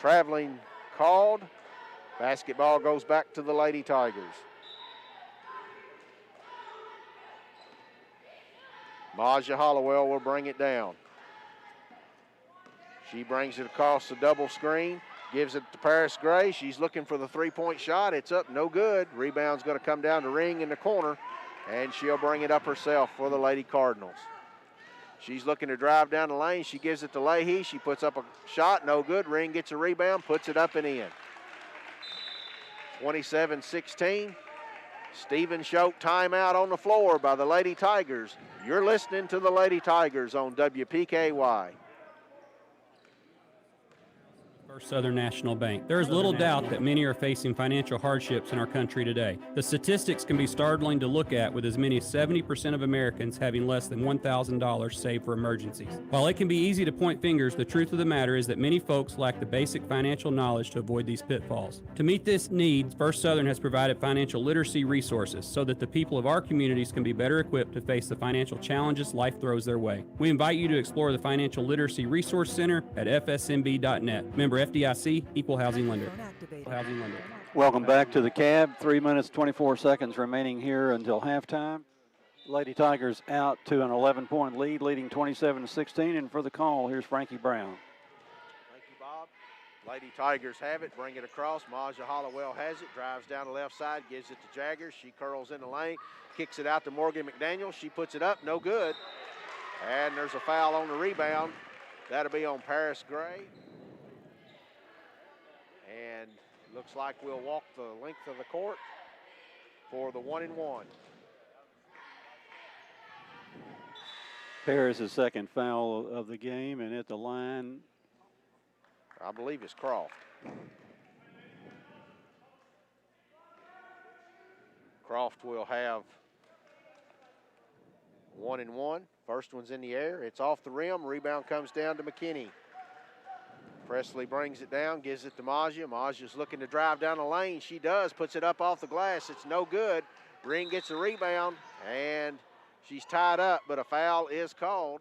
Traveling called. Basketball goes back to the Lady Tigers. Maja Hollowell will bring it down. She brings it across the double screen, gives it to Paris Gray. She's looking for the three-point shot. It's up, no good. Rebound's going to come down to Ring in the corner, and she'll bring it up herself for the Lady Cardinals. She's looking to drive down the lane. She gives it to Leahy. She puts up a shot, no good. Ring gets a rebound, puts it up and in. 27-16. Stephen Schoch timeout on the floor by the Lady Tigers. You're listening to the Lady Tigers on WPKY. First Southern National Bank. There is little doubt that many are facing financial hardships in our country today. The statistics can be startling to look at, with as many as 70% of Americans having less than $1,000 saved for emergencies. While it can be easy to point fingers, the truth of the matter is that many folks lack the basic financial knowledge to avoid these pitfalls. To meet this need, First Southern has provided financial literacy resources so that the people of our communities can be better equipped to face the financial challenges life throws their way. We invite you to explore the Financial Literacy Resource Center at fsmb.net. Member FDIC, Equal Housing Lender. Welcome back to the Cab. 3 minutes, 24 seconds remaining here until halftime. Lady Tigers out to an 11-point lead, leading 27-16. And for the call, here's Frankie Brown. Thank you, Bob. Lady Tigers have it, bring it across. Maja Hollowell has it, drives down the left side, gives it to Jaggers. She curls in the lane, kicks it out to Morgan McDaniel. She puts it up, no good. And there's a foul on the rebound. That'll be on Paris Gray. And looks like we'll walk the length of the court for the 1-and-1. Paris' second foul of the game, and at the line, I believe it's Croft. Croft will have 1-and-1. First one's in the air. It's off the rim. Rebound comes down to McKinney. Presley brings it down, gives it to Maja. Maja's looking to drive down the lane. She does, puts it up off the glass. It's no good. Ring gets a rebound, and she's tied up, but a foul is called.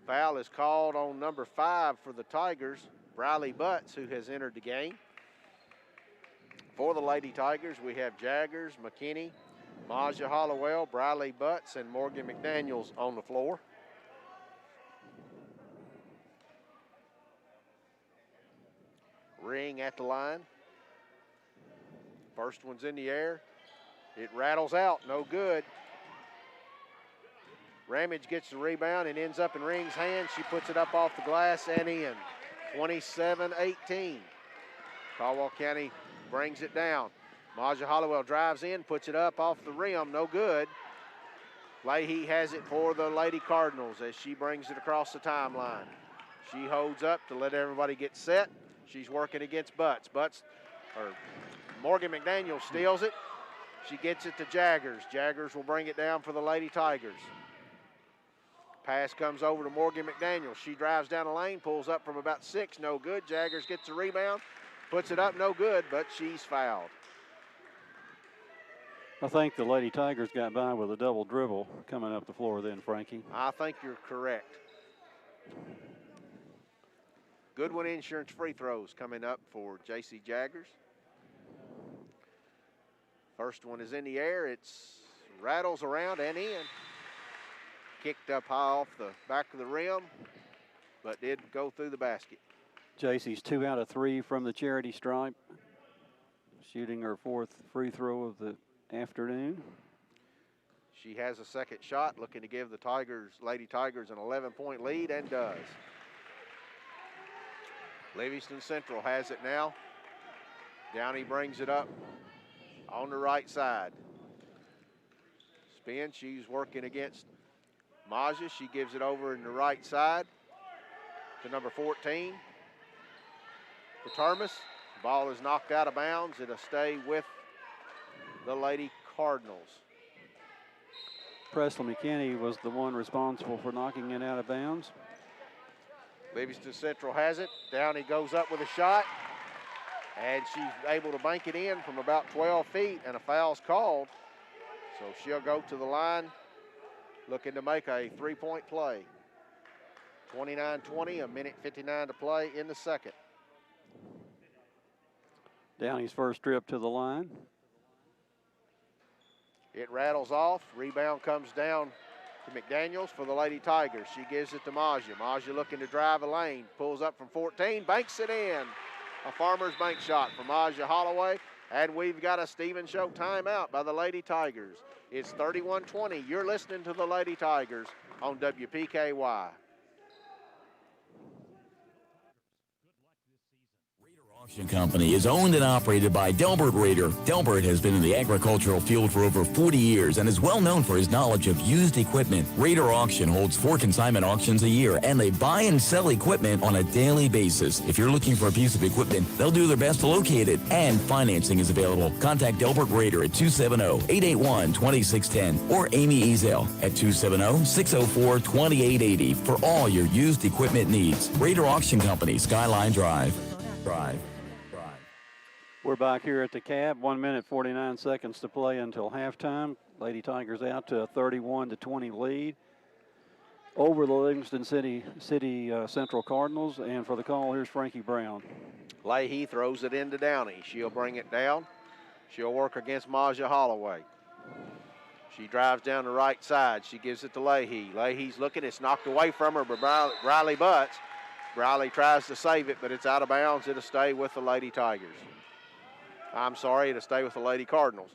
Foul is called on number 5 for the Tigers, Briley Butts, who has entered the game. For the Lady Tigers, we have Jaggers, McKinney, Maja Hollowell, Briley Butts, and Morgan McDaniels on the floor. Ring at the line. First one's in the air. It rattles out, no good. Ramage gets the rebound and ends up in Ring's hand. She puts it up off the glass and in. 27-18. Caldwell County brings it down. Maja Hollowell drives in, puts it up off the rim, no good. Leahy has it for the Lady Cardinals as she brings it across the timeline. She holds up to let everybody get set. She's working against Butts. Morgan McDaniel steals it. She gets it to Jaggers. Jaggers will bring it down for the Lady Tigers. Pass comes over to Morgan McDaniel. She drives down the lane, pulls up from about 6, no good. Jaggers gets the rebound, puts it up, no good, but she's fouled. I think the Lady Tigers got by with a double dribble coming up the floor then, Frankie. I think you're correct. Goodwin Insurance free throws coming up for J.C. Jaggers. First one is in the air. It rattles around and in. Kicked up high off the back of the rim, but did go through the basket. J.C.'s 2 out of 3 from the charity stripe, shooting her 4th free throw of the afternoon. She has a second shot, looking to give the Lady Tigers an 11-point lead, and does. Livingston Central has it now. Downey brings it up on the right side. Spin, she's working against Maja. She gives it over in the right side to number 14. To Termas. The ball is knocked out of bounds. It'll stay with the Lady Cardinals. Presley McKinney was the one responsible for knocking it out of bounds. Livingston Central has it. Downey goes up with a shot, and she's able to bank it in from about 12 feet, and a foul's called. So she'll go to the line looking to make a three-point play. 29-20, a minute 59 to play in the second. Downey's first trip to the line. It rattles off. Rebound comes down to McDaniels for the Lady Tigers. She gives it to Maja. Maja looking to drive a lane. Pulls up from 14, banks it in. A Farmer's bank shot for Maja Holloway. And we've got a Stephen Show timeout by the Lady Tigers. It's 31-20. You're listening to the Lady Tigers on WPKY. Auction Company is owned and operated by Delbert Rader. Delbert has been in the agricultural field for over 40 years and is well known for his knowledge of used equipment. Rader Auction holds 4 consignment auctions a year, and they buy and sell equipment on a daily basis. If you're looking for a piece of equipment, they'll do their best to locate it, and financing is available. Contact Delbert Rader at 270-881-2610 or Amy Ezel at 270-604-2880 for all your used equipment needs. Rader Auction Company, Skyline Drive. We're back here at the Cab. 1 minute, 49 seconds to play until halftime. Lady Tigers out to a 31-20 lead over the Livingston City Central Cardinals. And for the call, here's Frankie Brown. Leahy throws it into Downey. She'll bring it down. She'll work against Maja Holloway. She drives down the right side. She gives it to Leahy. Leahy's looking. It's knocked away from her by Riley Butts. Riley tries to save it, but it's out of bounds. It'll stay with the Lady Tigers. I'm sorry, it'll stay with the Lady Cardinals.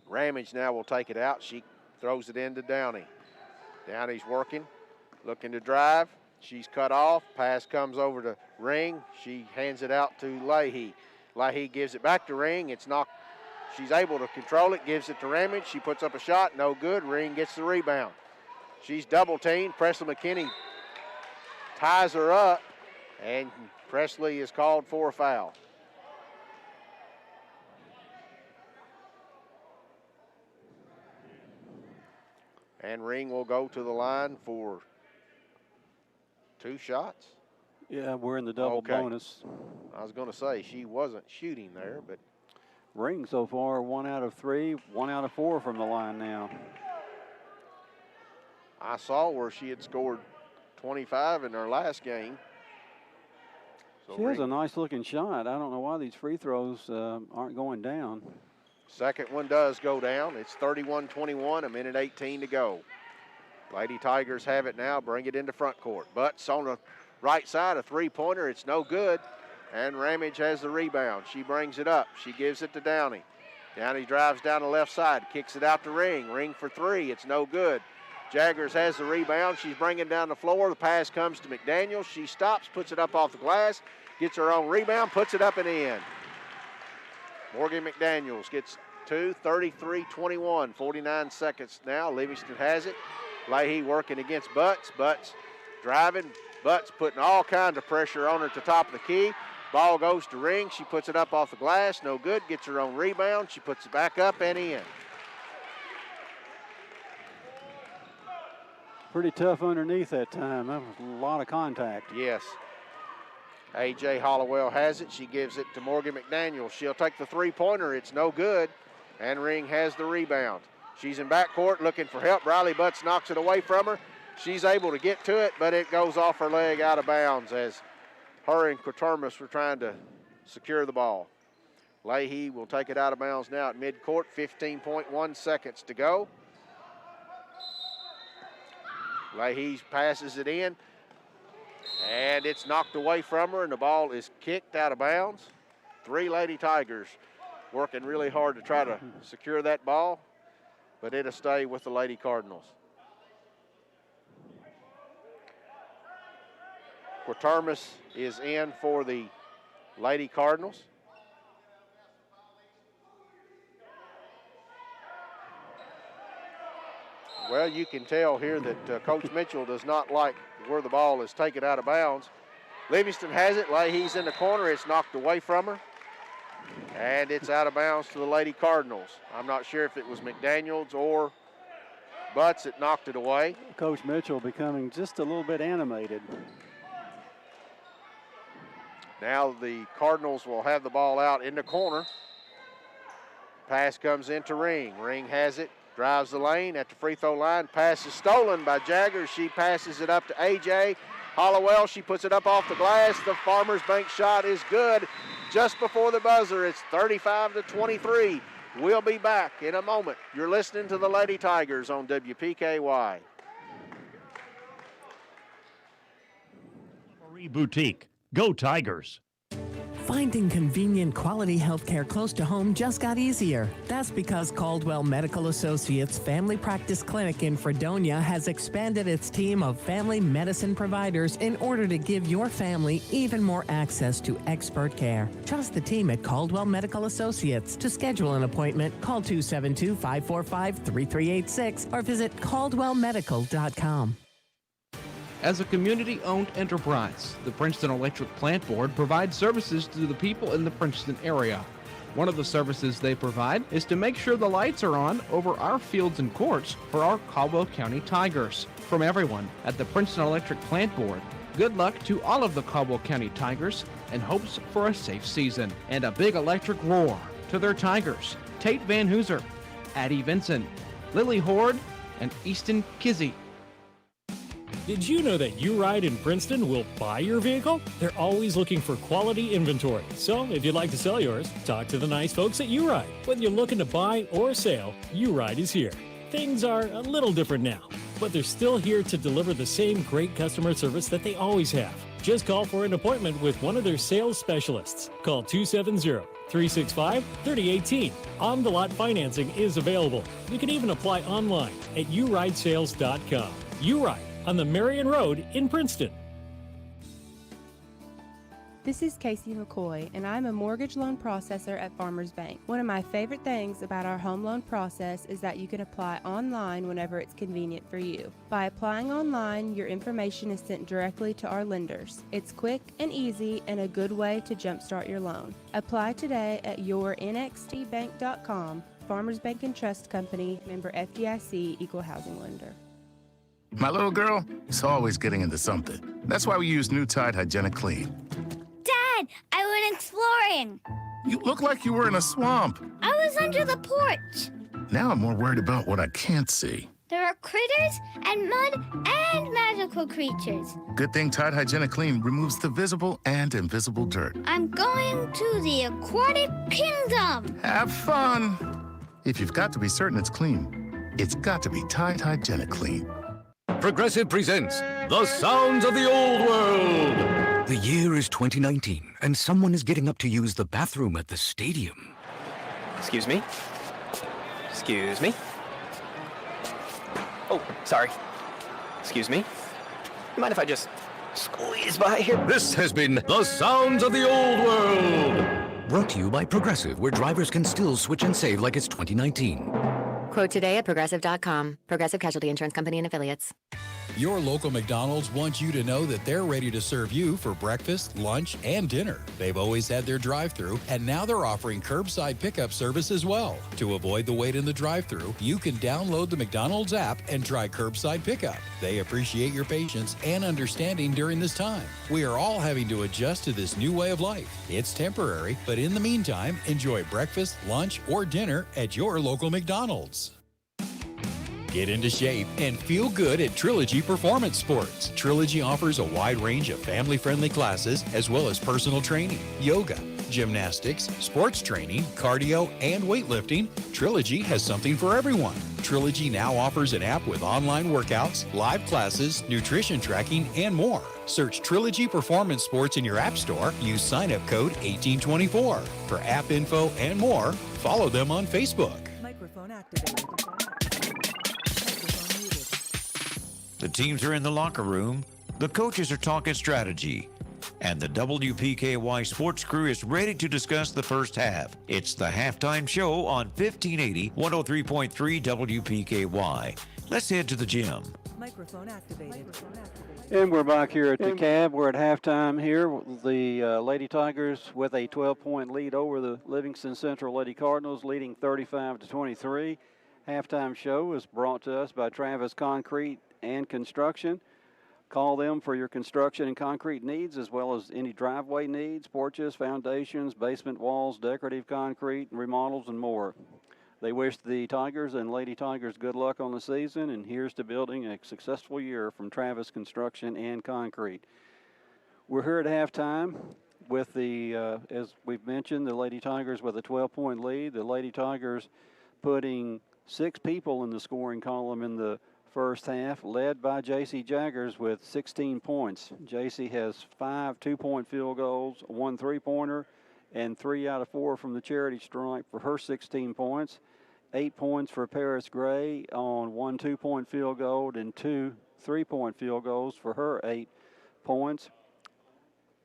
Ramage now will take it out. She throws it into Downey. Downey's working, looking to drive. She's cut off. Pass comes over to Ring. She hands it out to Leahy. Leahy gives it back to Ring. It's knocked. She's able to control it, gives it to Ramage. She puts up a shot, no good. Ring gets the rebound. She's double teamed. Presley McKinney ties her up, and Presley is called for a foul. And Ring will go to the line for 2 shots. Yeah, we're in the double bonus. I was going to say she wasn't shooting there, but Ring so far 1 out of 3, 1 out of 4 from the line now. I saw where she had scored 25 in her last game. So she has a nice looking shot. I don't know why these free throws aren't going down. Second one does go down. It's 31-21, a minute 18 to go. Lady Tigers have it now, bring it into front court. Butts on the right side, a three-pointer. It's no good. And Ramage has the rebound. She brings it up. She gives it to Downey. Downey drives down the left side, kicks it out to Ring. Ring for 3. It's no good. Jaggers has the rebound. She's bringing down the floor. The pass comes to McDaniels. She stops, puts it up off the glass, gets her own rebound, puts it up and in. Morgan McDaniels gets 2, 33-21, 49 seconds now. Livingston has it. Leahy working against Butts. Butts driving. Butts putting all kinds of pressure on her at the top of the key. Ball goes to Ring. She puts it up off the glass. No good. Gets her own rebound. She puts it back up and in. Pretty tough underneath that time. That was a lot of contact. Yes. A.J. Hollowell has it. She gives it to Morgan McDaniel. She'll take the three-pointer. It's no good. And Ring has the rebound. She's in backcourt looking for help. Riley Butts knocks it away from her. She's able to get to it, but it goes off her leg out of bounds as her and Quatermas were trying to secure the ball. Leahy will take it out of bounds now at midcourt. 15.1 seconds to go. Leahy passes it in, and it's knocked away from her, and the ball is kicked out of bounds. 3 Lady Tigers working really hard to try to secure that ball, but it'll stay with the Lady Cardinals. Quatermas is in for the Lady Cardinals. Well, you can tell here that Coach Mitchell does not like where the ball is taken out of bounds. Livingston has it. Leahy's in the corner. It's knocked away from her. And it's out of bounds to the Lady Cardinals. I'm not sure if it was McDaniels or Butts that knocked it away. Coach Mitchell becoming just a little bit animated. Now the Cardinals will have the ball out in the corner. Pass comes into Ring. Ring has it, drives the lane at the free throw line. Pass is stolen by Jagger. She passes it up to AJ. Hollowell, she puts it up off the glass. The Farmers Bank shot is good. Just before the buzzer, it's 35-23. We'll be back in a moment. You're listening to the Lady Tigers on WPKY. Marie Boutique. Go Tigers. Finding convenient quality healthcare close to home just got easier. That's because Caldwell Medical Associates Family Practice Clinic in Fredonia has expanded its team of family medicine providers in order to give your family even more access to expert care. Trust the team at Caldwell Medical Associates. To schedule an appointment, call 272-545-3386 or visit caldwellmedical.com. As a community-owned enterprise, the Princeton Electric Plant Board provides services to the people in the Princeton area. One of the services they provide is to make sure the lights are on over our fields and courts for our Caldwell County Tigers. From everyone at the Princeton Electric Plant Board, good luck to all of the Caldwell County Tigers and hopes for a safe season. And a big electric roar to their Tigers, Tate Van Hooser, Addie Vinson, Lily Horde, and Easton Kizzy. Did you know that U-Ride in Princeton will buy your vehicle? They're always looking for quality inventory. So if you'd like to sell yours, talk to the nice folks at U-Ride. Whether you're looking to buy or sell, U-Ride is here. Things are a little different now, but they're still here to deliver the same great customer service that they always have. Just call for an appointment with one of their sales specialists. Call 270-365-3018. On-the-lot financing is available. You can even apply online at uridesales.com. U-Ride on the Marion Road in Princeton. This is Casey McCoy, and I'm a mortgage loan processor at Farmers Bank. One of my favorite things about our home loan process is that you can apply online whenever it's convenient for you. By applying online, your information is sent directly to our lenders. It's quick and easy and a good way to jumpstart your loan. Apply today at yournxtbank.com. Farmers Bank and Trust Company, member FDIC, equal housing lender. My little girl is always getting into something. That's why we use new Tide Hygienic Clean. Dad, I went exploring. You look like you were in a swamp. I was under the porch. Now I'm more worried about what I can't see. There are critters and mud and magical creatures. Good thing Tide Hygienic Clean removes the visible and invisible dirt. I'm going to the aquatic kingdom. Have fun. If you've got to be certain it's clean, it's got to be Tide Hygienic Clean. Progressive presents The Sounds of the Old World. The year is 2019, and someone is getting up to use the bathroom at the stadium. Excuse me? Excuse me? Oh, sorry. Excuse me? Mind if I just squeeze by here? This has been The Sounds of the Old World. Brought to you by Progressive, where drivers can still switch and save like it's 2019. Quote today at Progressive.com. Progressive Casualty Insurance Company and Affiliates. Your local McDonald's wants you to know that they're ready to serve you for breakfast, lunch, and dinner. They've always had their drive-thru, and now they're offering curbside pickup service as well. To avoid the wait in the drive-thru, you can download the McDonald's app and try curbside pickup. They appreciate your patience and understanding during this time. We are all having to adjust to this new way of life. It's temporary, but in the meantime, enjoy breakfast, lunch, or dinner at your local McDonald's. Get into shape and feel good at Trilogy Performance Sports. Trilogy offers a wide range of family-friendly classes as well as personal training, yoga, gymnastics, sports training, cardio, and weightlifting. Trilogy has something for everyone. Trilogy now offers an app with online workouts, live classes, nutrition tracking, and more. Search Trilogy Performance Sports in your app store. Use sign-up code 1824. For app info and more, follow them on Facebook. Microphone activated. The teams are in the locker room. The coaches are talking strategy. And the WPKY sports crew is ready to discuss the first half. It's the halftime show on 1580 103.3 WPKY. Let's head to the gym. Microphone activated. And we're back here at the Cab. We're at halftime here. The Lady Tigers with a 12-point lead over the Livingston Central Lady Cardinals, leading 35-23. Halftime show is brought to us by Travis Concrete and Construction. Call them for your construction and concrete needs, as well as any driveway needs, porches, foundations, basement walls, decorative concrete, remodels, and more. They wish the Tigers and Lady Tigers good luck on the season, and here's to building a successful year from Travis Construction and Concrete. We're here at halftime with the, as we've mentioned, the Lady Tigers with a 12-point lead. The Lady Tigers putting 6 people in the scoring column in the first half, led by J.C. Jaggers with 16 points. J.C. has 5 2-point field goals, 1 3-pointer, and 3 out of 4 from the charity stripe for her 16 points. 8 points for Paris Gray on 1 2-point field goal and 2 3-point field goals for her 8 points.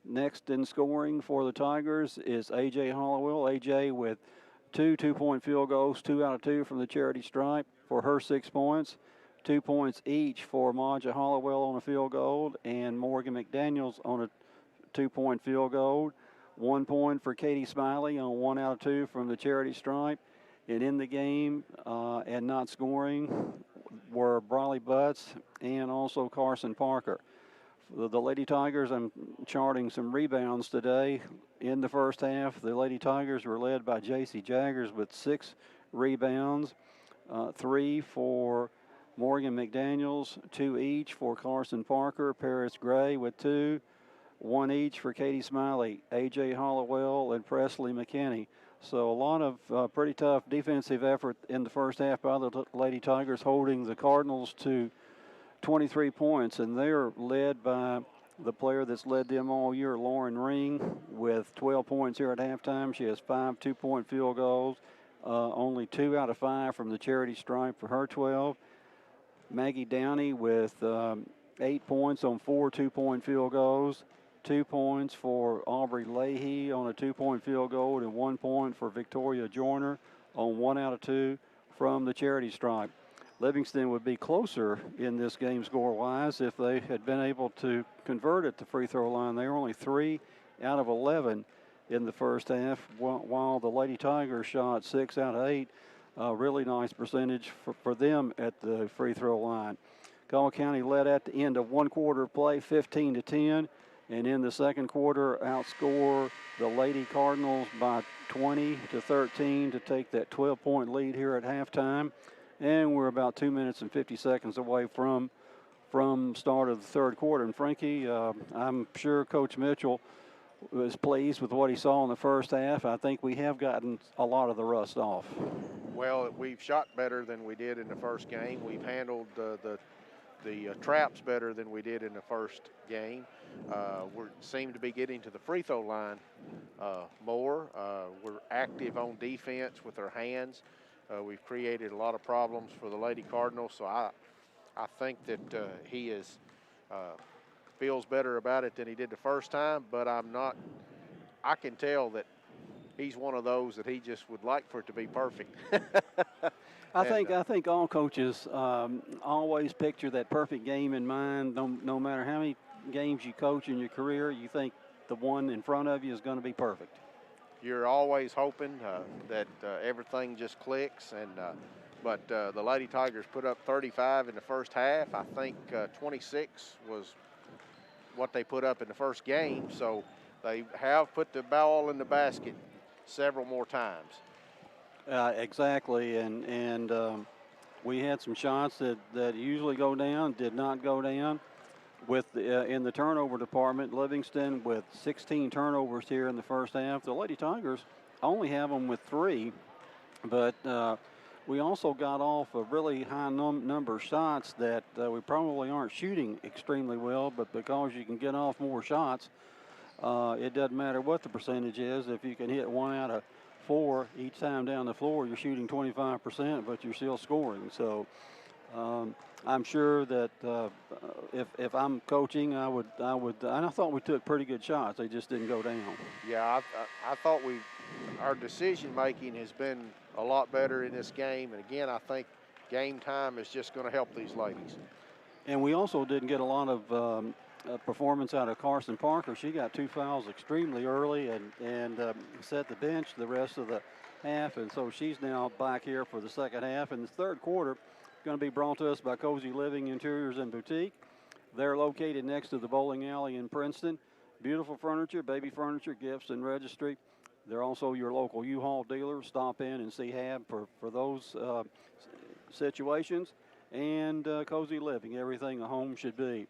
Next in scoring for the Tigers is A.J. Hollowell. A.J. with 2 2-point field goals, 2 out of 2 from the charity stripe for her 6 points. 2 points each for Maja Hollowell on a field goal and Morgan McDaniels on a 2-point field goal. 1 point for Katie Smiley on 1 out of 2 from the charity stripe. And in the game and not scoring were Briley Butts and also Carson Parker. The Lady Tigers, I'm charting some rebounds today. In the first half, the Lady Tigers were led by J.C. Jaggers with 6 rebounds, 3 for Morgan McDaniels, 2 each for Carson Parker, Paris Gray with 2, 1 each for Katie Smiley, A.J. Hollowell, and Presley McKinney. So a lot of pretty tough defensive effort in the first half by the Lady Tigers, holding the Cardinals to 23 points, and they're led by the player that's led them all year, Lauren Ring, with 12 points here at halftime. She has 5 2-point field goals, only 2 out of 5 from the charity stripe for her 12. Maggie Downey with 8 points on 4 2-point field goals. 2 points for Aubrey Leahy on a 2-point field goal and 1 point for Victoria Joyner on 1 out of 2 from the charity stripe. Livingston would be closer in this game score-wise if they had been able to convert at the free throw line. They were only 3 out of 11 in the first half, while the Lady Tigers shot 6 out of 8. A really nice percentage for them at the free throw line. Caldwell County led at the end of one quarter of play, 15-10. And in the second quarter, outscore the Lady Cardinals by 20-13 to take that 12-point lead here at halftime. And we're about 2 minutes and 50 seconds away from start of the third quarter. And Frankie, I'm sure Coach Mitchell was pleased with what he saw in the first half. I think we have gotten a lot of the rust off. Well, we've shot better than we did in the first game. We've handled the traps better than we did in the first game. We seem to be getting to the free throw line more. We're active on defense with our hands. We've created a lot of problems for the Lady Cardinals, so I think that he is feels better about it than he did the first time, but I can tell that he's one of those that he just would like for it to be perfect. I think all coaches always picture that perfect game in mind. No matter how many games you coach in your career, you think the one in front of you is going to be perfect. You're always hoping that everything just clicks, but the Lady Tigers put up 35 in the first half. I think 26 was what they put up in the first game, so they have put the ball in the basket several more times. Exactly, and we had some shots that usually go down, did not go down. With in the turnover department, Livingston with 16 turnovers here in the first half. The Lady Tigers only have them with 3, but we also got off a really high number of shots that we probably aren't shooting extremely well, but because you can get off more shots, it doesn't matter what the percentage is. If you can hit 1 out of 4 each time down the floor, you're shooting 25%, but you're still scoring. So I'm sure that if I'm coaching, I would, and I thought we took pretty good shots. They just didn't go down. Yeah, I thought our decision making has been a lot better in this game. And again, I think game time is just going to help these ladies. And we also didn't get a lot of performance out of Carson Parker. She got 2 fouls extremely early and set the bench the rest of the half, and so she's now back here for the second half. And the third quarter going to be brought to us by Cozy Living Interiors and Boutique. They're located next to the bowling alley in Princeton. Beautiful furniture, baby furniture, gifts, and registry. They're also your local U-Haul dealer. Stop in and see Hab for those situations. And Cozy Living, everything a home should be.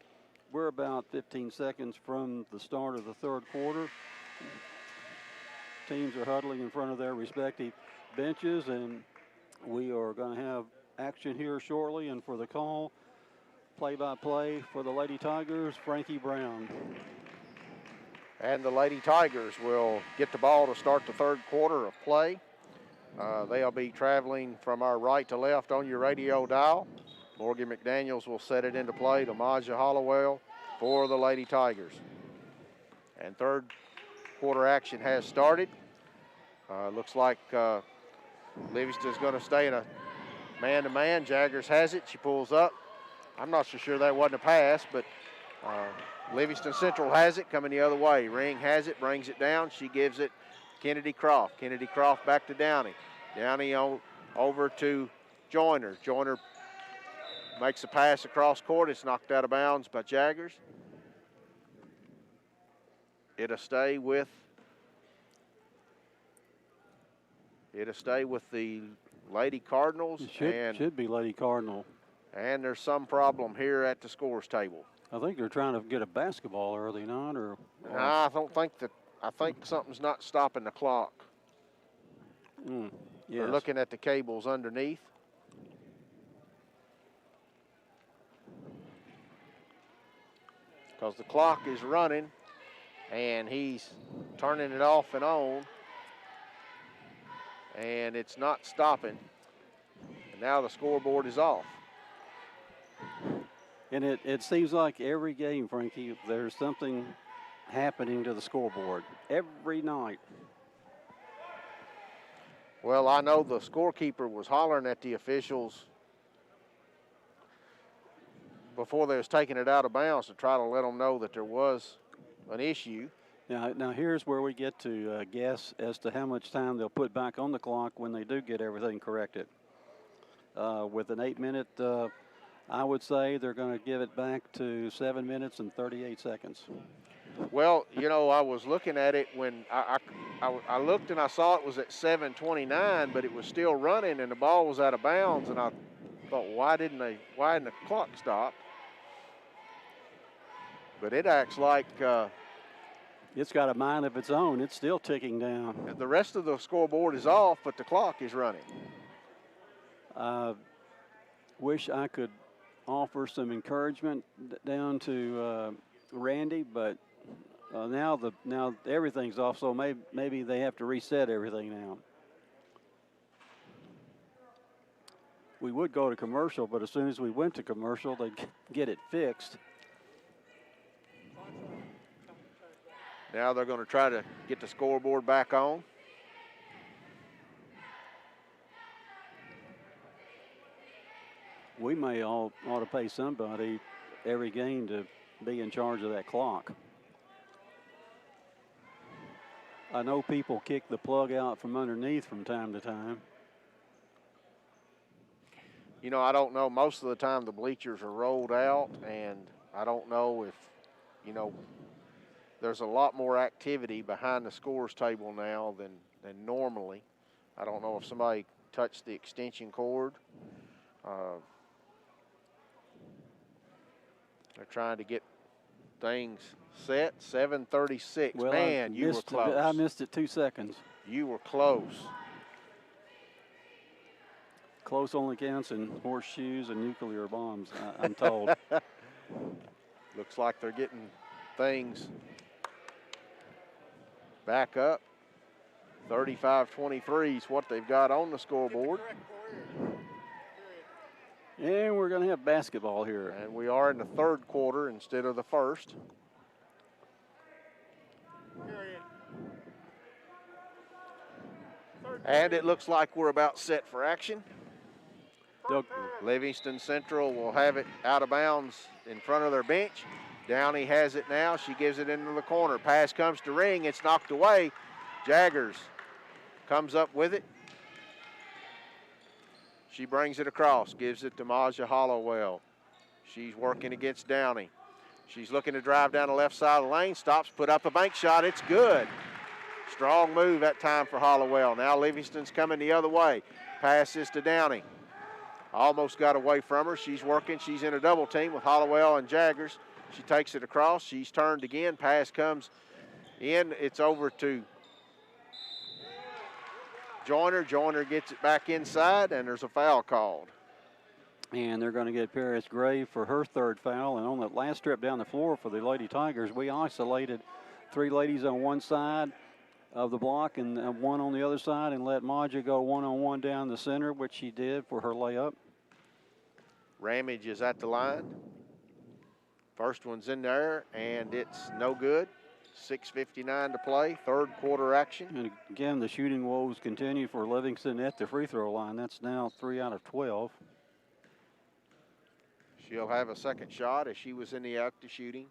We're about 15 seconds from the start of the third quarter. Teams are huddling in front of their respective benches, and we are going to have action here shortly. And for the call, play-by-play for the Lady Tigers, Frankie Brown. And the Lady Tigers will get the ball to start the third quarter of play. They'll be traveling from our right to left on your radio dial. Morgan McDaniels will set it into play to Maja Hollowell for the Lady Tigers. And third quarter action has started. Looks like Livingston's going to stay in a man-to-man. Jaggers has it. She pulls up. I'm not so sure that wasn't a pass, but Livingston Central has it coming the other way. Ring has it, brings it down. She gives it Kennedy Croft. Kennedy Croft back to Downey. Downey over to Joyner. Joyner makes a pass across court. It's knocked out of bounds by Jaggers. It'll stay with the Lady Cardinals. It should be Lady Cardinal. And there's some problem here at the scores table. I think they're trying to get a basketball, are they not? Or I don't think that. I think something's not stopping the clock. Yes. They're looking at the cables underneath. Because the clock is running, and he's turning it off and on, and it's not stopping. And now the scoreboard is off. And it seems like every game, Frankie, there's something happening to the scoreboard every night. Well, I know the scorekeeper was hollering at the officials before they was taking it out of bounds to try to let them know that there was an issue. Now here's where we get to guess as to how much time they'll put back on the clock when they do get everything corrected. With an 8-minute, I would say they're going to give it back to 7 minutes and 38 seconds. Well, you know, I was looking at it when I looked and I saw it was at 7:29, but it was still running and the ball was out of bounds, and I thought, why didn't the clock stop? But it acts like it's got a mind of its own. It's still ticking down. The rest of the scoreboard is off, but the clock is running. Wish I could offer some encouragement down to Randy, but now everything's off, so maybe they have to reset everything now. We would go to commercial, but as soon as we went to commercial, they'd get it fixed. Now they're going to try to get the scoreboard back on. We may ought to pay somebody every game to be in charge of that clock. I know people kick the plug out from underneath from time to time. You know, I don't know. Most of the time the bleachers are rolled out, and I don't know if, you know, there's a lot more activity behind the scores table now than normally. I don't know if somebody touched the extension cord. They're trying to get things set. 7:36. Well, Man, you were close. I missed it 2 seconds. You were close. Close only counts in horseshoes and nuclear bombs, I'm told. Looks like they're getting things back up. 35-23 is what they've got on the scoreboard. And we're going to have basketball here. And we are in the third quarter instead of the first. And it looks like we're about set for action. Livingston Central will have it out of bounds in front of their bench. Downey has it now. She gives it into the corner. Pass comes to Ring. It's knocked away. Jaggers comes up with it. She brings it across, gives it to Maja Hollowell. She's working against Downey. She's looking to drive down the left side of the lane, stops, put up a bank shot. It's good. Strong move that time for Hollowell. Now Livingston's coming the other way. Passes to Downey. Almost got away from her. She's working. She's in a double team with Hollowell and Jaggers. She takes it across. She's turned again. Pass comes in. It's over to Joyner. Joyner gets it back inside, and there's a foul called. And they're going to get Paris Gray for her third foul. And on that last trip down the floor for the Lady Tigers, we isolated 3 ladies on one side of the block and one on the other side and let Maja go one-on-one down the center, which she did for her layup. Ramage is at the line. First one's in there, and it's no good. 6:59 to play, third quarter action. And again, the shooting woes continue for Livingston at the free throw line. That's now 3 out of 12. She'll have a second shot as she was in the act of shooting.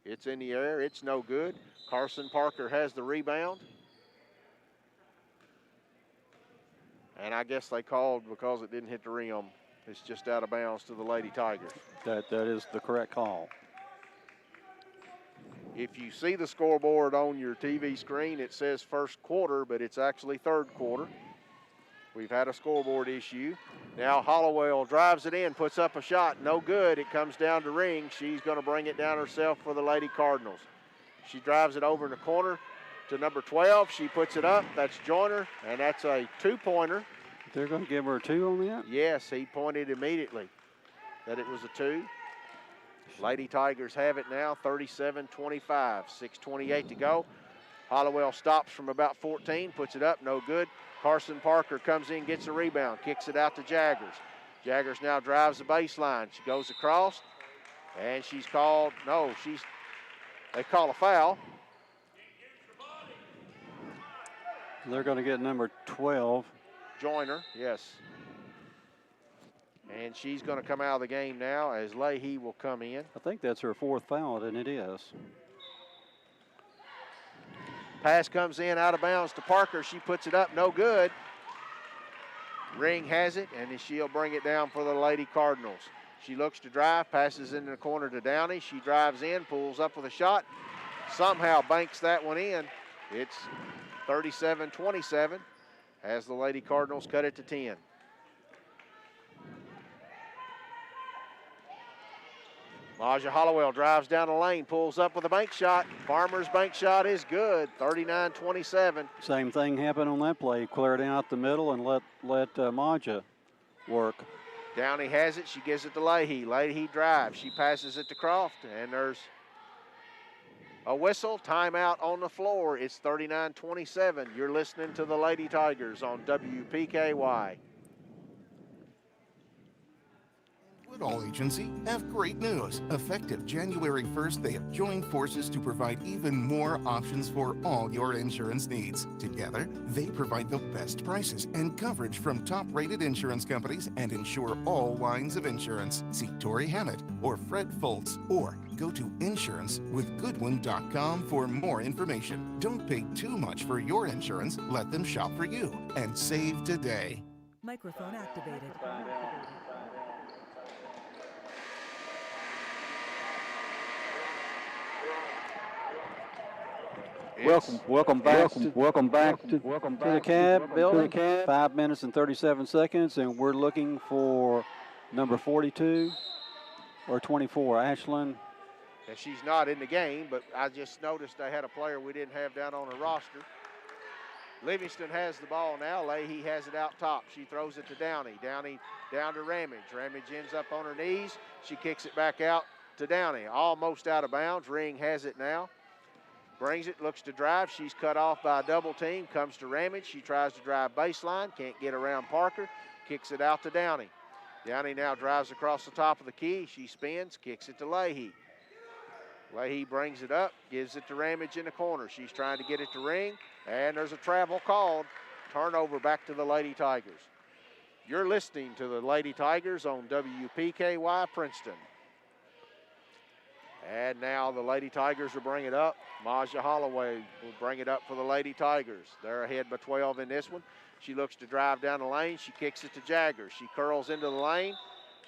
It's in the air. It's no good. Carson Parker has the rebound. And I guess they called because it didn't hit the rim. It's just out of bounds to the Lady Tigers. That is the correct call. If you see the scoreboard on your TV screen, it says first quarter, but it's actually third quarter. We've had a scoreboard issue. Now Hollowell drives it in, puts up a shot. No good. It comes down to Ring. She's going to bring it down herself for the Lady Cardinals. She drives it over in the corner to number 12. She puts it up. That's Joyner, and that's a two-pointer. They're going to give her a 2 on that? Yes, he pointed immediately that it was a 2. Lady Tigers have it now, 37-25, 6:28 to go. Hollowell stops from about 14, puts it up, no good. Carson Parker comes in, gets a rebound, kicks it out to Jaggers. Jaggers now drives the baseline. She goes across, and she's called, they call a foul. They're going to get number 12. Joyner, yes. And she's going to come out of the game now as Leahy will come in. I think that's her 4th foul, and it is. Pass comes in out of bounds to Parker. She puts it up, no good. Ring has it, and she'll bring it down for the Lady Cardinals. She looks to drive, passes into the corner to Downey. She drives in, pulls up with a shot, somehow banks that one in. It's 37-27 as the Lady Cardinals cut it to 10. Maja Hollowell drives down the lane, pulls up with a bank shot. Farmer's bank shot is good, 39-27. Same thing happened on that play. Clear it out the middle and let Maja work. Downey has it. She gives it to Leahy. Leahy drives. She passes it to Croft, and there's a whistle. Timeout on the floor. It's 39-27. You're listening to the Lady Tigers on WPKY. Woodall Agency have great news. Effective January 1st, they have joined forces to provide even more options for all your insurance needs. Together, they provide the best prices and coverage from top-rated insurance companies and insure all lines of insurance. See Tori Hammett or Fred Foltz, or go to insurancewithgoodwin.com for more information. Don't pay too much for your insurance. Let them shop for you and save today. Microphone activated. Welcome back to the Cab building. 5 minutes and 37 seconds, and we're looking for number 42 or 24, Ashlyn. And she's not in the game, but I just noticed they had a player we didn't have down on the roster. Livingston has the ball now. Leahy has it out top. She throws it to Downey. Downey down to Ramage. Ramage ends up on her knees. She kicks it back out to Downey. Almost out of bounds. Ring has it now. Brings it, looks to drive. She's cut off by a double team. Comes to Ramage. She tries to drive baseline. Can't get around Parker. Kicks it out to Downey. Downey now drives across the top of the key. She spins, kicks it to Leahy. Leahy brings it up, gives it to Ramage in the corner. She's trying to get it to Ring, and there's a travel called. Turnover back to the Lady Tigers. You're listening to the Lady Tigers on WPKY Princeton. And now the Lady Tigers will bring it up. Maja Holloway will bring it up for the Lady Tigers. They're ahead by 12 in this one. She looks to drive down the lane. She kicks it to Jaggers. She curls into the lane,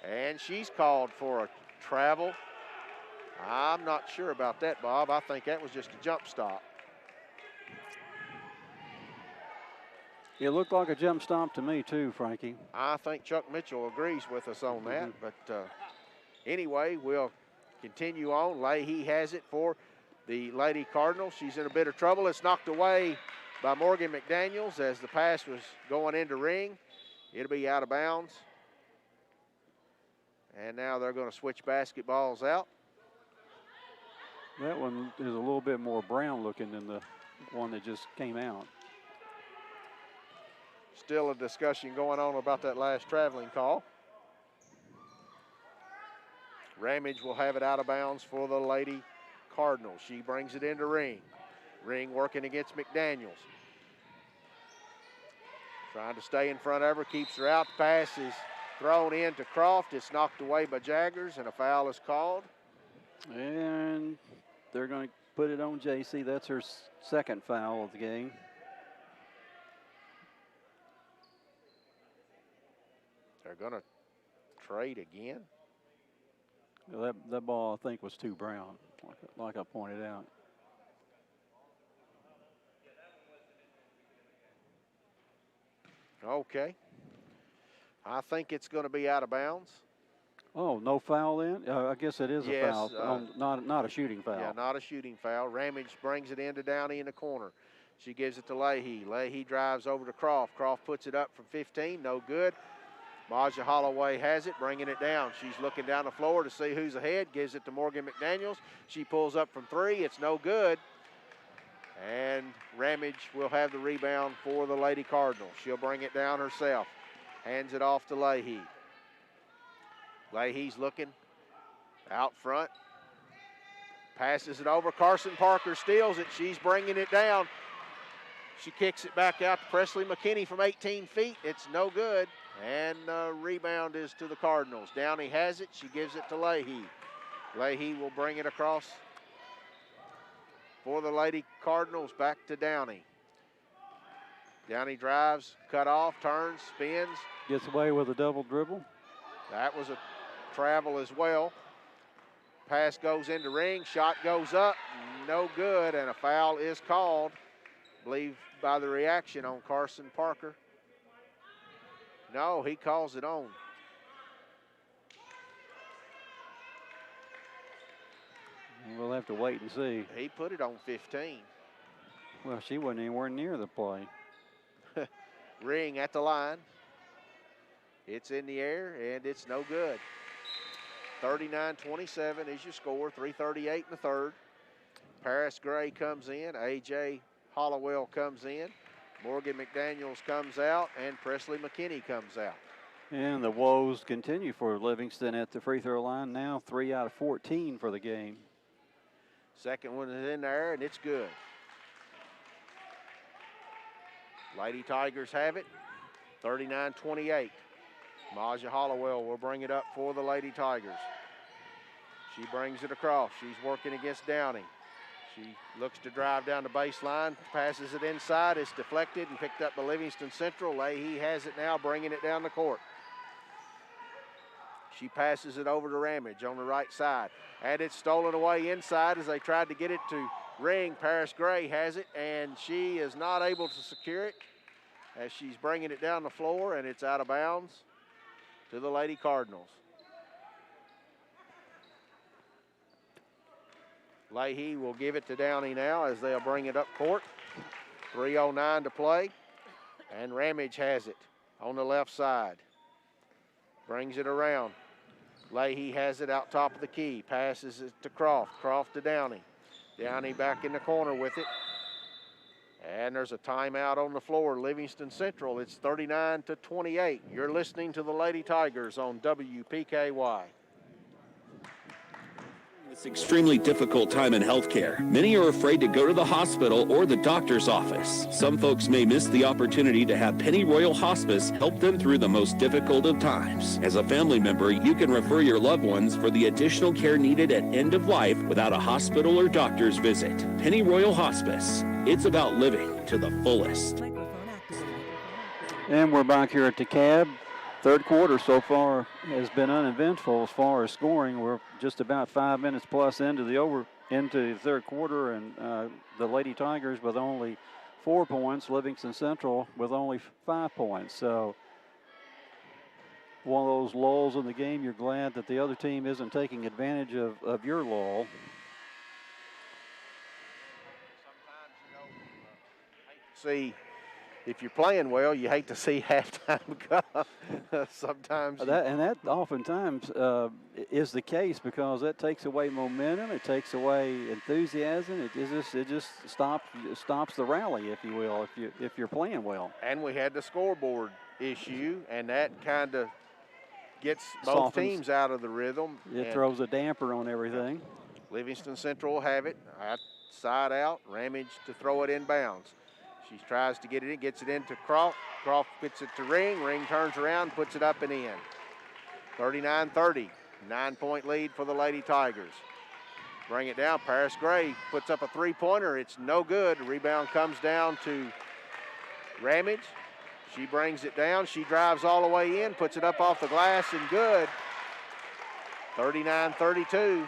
and she's called for a travel. I'm not sure about that, Bob. I think that was just a jump stop. It looked like a jump stop to me too, Frankie. I think Chuck Mitchell agrees with us on that. But anyway, we'll continue on. Leahy has it for the Lady Cardinals. She's in a bit of trouble. It's knocked away by Morgan McDaniels as the pass was going into ring. It'll be out of bounds. And now they're going to switch basketballs out. That one is a little bit more brown looking than the one that just came out. Still a discussion going on about that last traveling call. Ramage will have it out of bounds for the Lady Cardinals. She brings it into ring. Ring working against McDaniels. Trying to stay in front of her, keeps her out. The pass is thrown in to Croft. It's knocked away by Jaggers, and a foul is called. And they're going to put it on JC. That's her second foul of the game. They're going to trade again. That ball, I think, was too brown, like I pointed out. Okay. I think it's going to be out of bounds. Oh, no foul then? I guess it is a Yes, foul, not a shooting foul. Yeah, not a shooting foul. Ramage brings it into Downey in the corner. She gives it to Leahy. Leahy drives over to Croft. Croft puts it up from 15, no good. Maja Holloway has it, bringing it down. She's looking down the floor to see who's ahead, gives it to Morgan McDaniels. She pulls up from 3, it's no good. And Ramage will have the rebound for the Lady Cardinals. She'll bring it down herself. Hands it off to Leahy. Leahy's looking out front. Passes it over. Carson Parker steals it. She's bringing it down. She kicks it back out to Presley McKinney from 18 feet. It's no good. And the rebound is to the Cardinals. Downey has it. She gives it to Leahy. Leahy will bring it across for the Lady Cardinals, back to Downey. Downey drives, cut off, turns, spins. Gets away with a double dribble. That was a travel as well. Pass goes into ring, shot goes up, no good, and a foul is called, I believe, by the reaction on Carson Parker. No, he calls it on. We'll have to wait and see. He put it on 15. Well, she wasn't anywhere near the play. Ring at the line. It's in the air, and it's no good. 39-27 is your score, 3:38 in the third. Paris Gray comes in, A.J. Hollowell comes in, Morgan McDaniels comes out, and Presley McKinney comes out. And the woes continue for Livingston at the free throw line now, 3 out of 14 for the game. Second one is in there, and it's good. Lady Tigers have it, 39-28. Maja Hollowell will bring it up for the Lady Tigers. She brings it across. She's working against Downey. She looks to drive down the baseline, passes it inside. It's deflected and picked up by Livingston Central. Leahy has it now, bringing it down the court. She passes it over to Ramage on the right side. And it's stolen away inside as they tried to get it to Ring. Paris Gray has it, and she is not able to secure it as she's bringing it down the floor, and it's out of bounds to the Lady Cardinals. Leahy will give it to Downey now as they'll bring it up court. 3:09 to play, and Ramage has it on the left side. Brings it around. Leahy has it out top of the key. Passes it to Croft. Croft to Downey. Downey back in the corner with it. And there's a timeout on the floor. Livingston Central, it's 39-28. You're listening to the Lady Tigers on WPKY. This extremely difficult time in healthcare. Many are afraid to go to the hospital or the doctor's office. Some folks may miss the opportunity to have Pennyroyal Hospice help them through the most difficult of times. As a family member, you can refer your loved ones for the additional care needed at end of life without a hospital or doctor's visit. Pennyroyal Hospice. It's about living to the fullest. And we're back here at the Cab. Third quarter so far has been uneventful as far as scoring. We're just about 5 minutes plus into the third quarter, and the Lady Tigers with only 4 points, Livingston Central with only 5 points. So one of those lulls in the game, you're glad that the other team isn't taking advantage of your lull. See, if you're playing well, you hate to see halftime come. Sometimes. That oftentimes is the case, because that takes away momentum. It takes away enthusiasm. It just stops the rally, if you will, if you're playing well. And we had the scoreboard issue, and that kind of gets both teams out of the rhythm. It throws a damper on everything. Livingston Central will have it. Side out, Ramage to throw it inbounds. She tries to get it in, gets it into Croft. Croft gets it to Ring. Ring turns around, puts it up and in. 39-30, 9-point lead for the Lady Tigers. Bring it down. Paris Gray puts up a three-pointer. It's no good. Rebound comes down to Ramage. She brings it down. She drives all the way in, puts it up off the glass, and good. 39-32.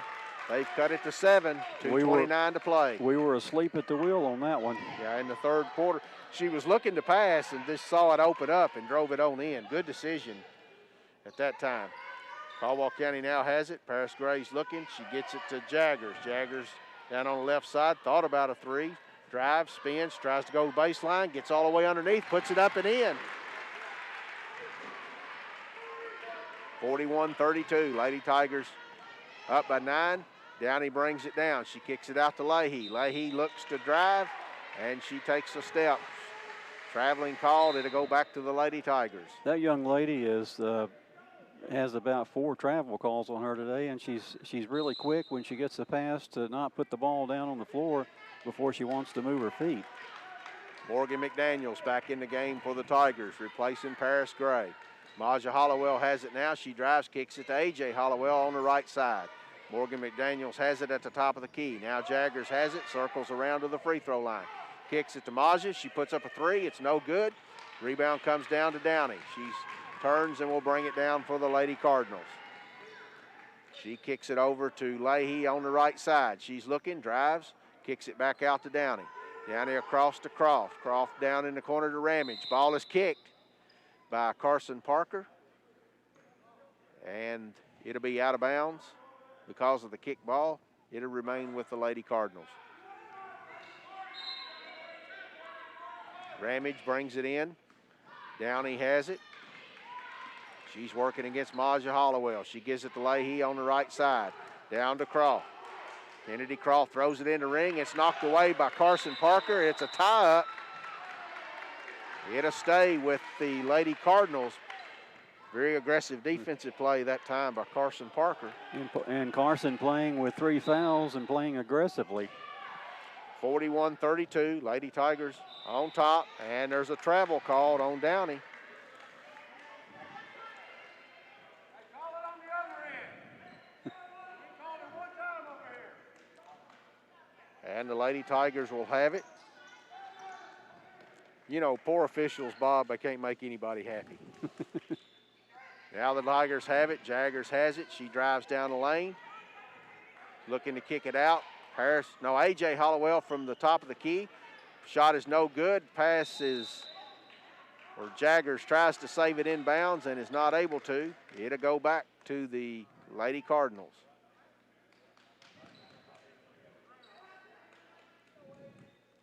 They've cut it to 7, 2:29 to play. We were asleep at the wheel on that one. Yeah, in the third quarter. She was looking to pass and just saw it open up and drove it on in. Good decision at that time. Caldwell County now has it. Paris Gray's looking. She gets it to Jaggers. Jaggers down on the left side, thought about a three. Drives, spins, tries to go to baseline, gets all the way underneath, puts it up and in. 41-32. Lady Tigers up by 9. Downey brings it down. She kicks it out to Leahy. Leahy looks to drive, and she takes a step. Traveling called. It'll go back to the Lady Tigers. That young lady has about 4 travel calls on her today, and she's really quick when she gets the pass to not put the ball down on the floor before she wants to move her feet. Morgan McDaniels back in the game for the Tigers, replacing Paris Gray. Maja Hollowell has it now. She drives, kicks it to A.J. Hollowell on the right side. Morgan McDaniels has it at the top of the key. Now Jaggers has it, circles around to the free throw line. Kicks it to Maja. She puts up a three. It's no good. Rebound comes down to Downey. She turns and will bring it down for the Lady Cardinals. She kicks it over to Leahy on the right side. She's looking, drives, kicks it back out to Downey. Downey across to Croft. Croft down in the corner to Ramage. Ball is kicked by Carson Parker. And it'll be out of bounds. Because of the kick ball, it'll remain with the Lady Cardinals. Ramage brings it in. Downey has it. She's working against Maja Hollowell. She gives it to Leahy on the right side. Down to Croft. Kennedy Croft throws it in the ring. It's knocked away by Carson Parker. It's a tie-up. It'll stay with the Lady Cardinals. Very aggressive defensive play that time by Carson Parker. And Carson playing with 3 fouls and playing aggressively. 41-32, Lady Tigers on top, and there's a travel called on Downey. And the Lady Tigers will have it. You know, poor officials, Bob, they can't make anybody happy. Now the Tigers have it. Jaggers has it. She drives down the lane. Looking to kick it out. A.J. Hollowell from the top of the key. Shot is no good. Pass is, or Jaggers tries to save it inbounds and is not able to. It'll go back to the Lady Cardinals.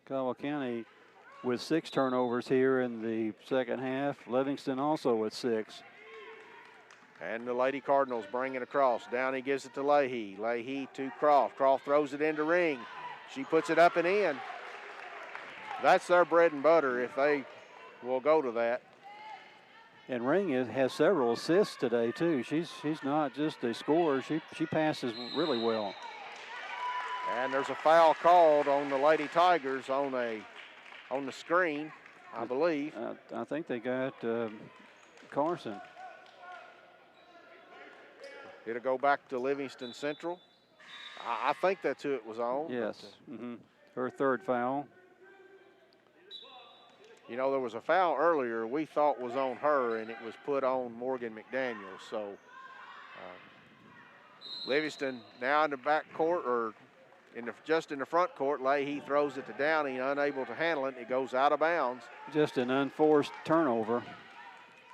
Caldwell County with 6 turnovers here in the second half. Livingston also with 6. And the Lady Cardinals bring it across. Downey gives it to Leahy. Leahy to Croft. Croft throws it into Ring. She puts it up and in. That's their bread and butter if they will go to that. And Ring has several assists today too. She's not just a scorer. She passes really well. And there's a foul called on the Lady Tigers on the screen, I believe. I think they got Carson. It'll go back to Livingston Central. I think that's who it was on. Yes. Her third foul. You know, there was a foul earlier we thought was on her, and it was put on Morgan McDaniel. So Livingston now in the back court, or just in the front court. Leahy throws it to Downey, unable to handle it. It goes out of bounds. Just an unforced turnover.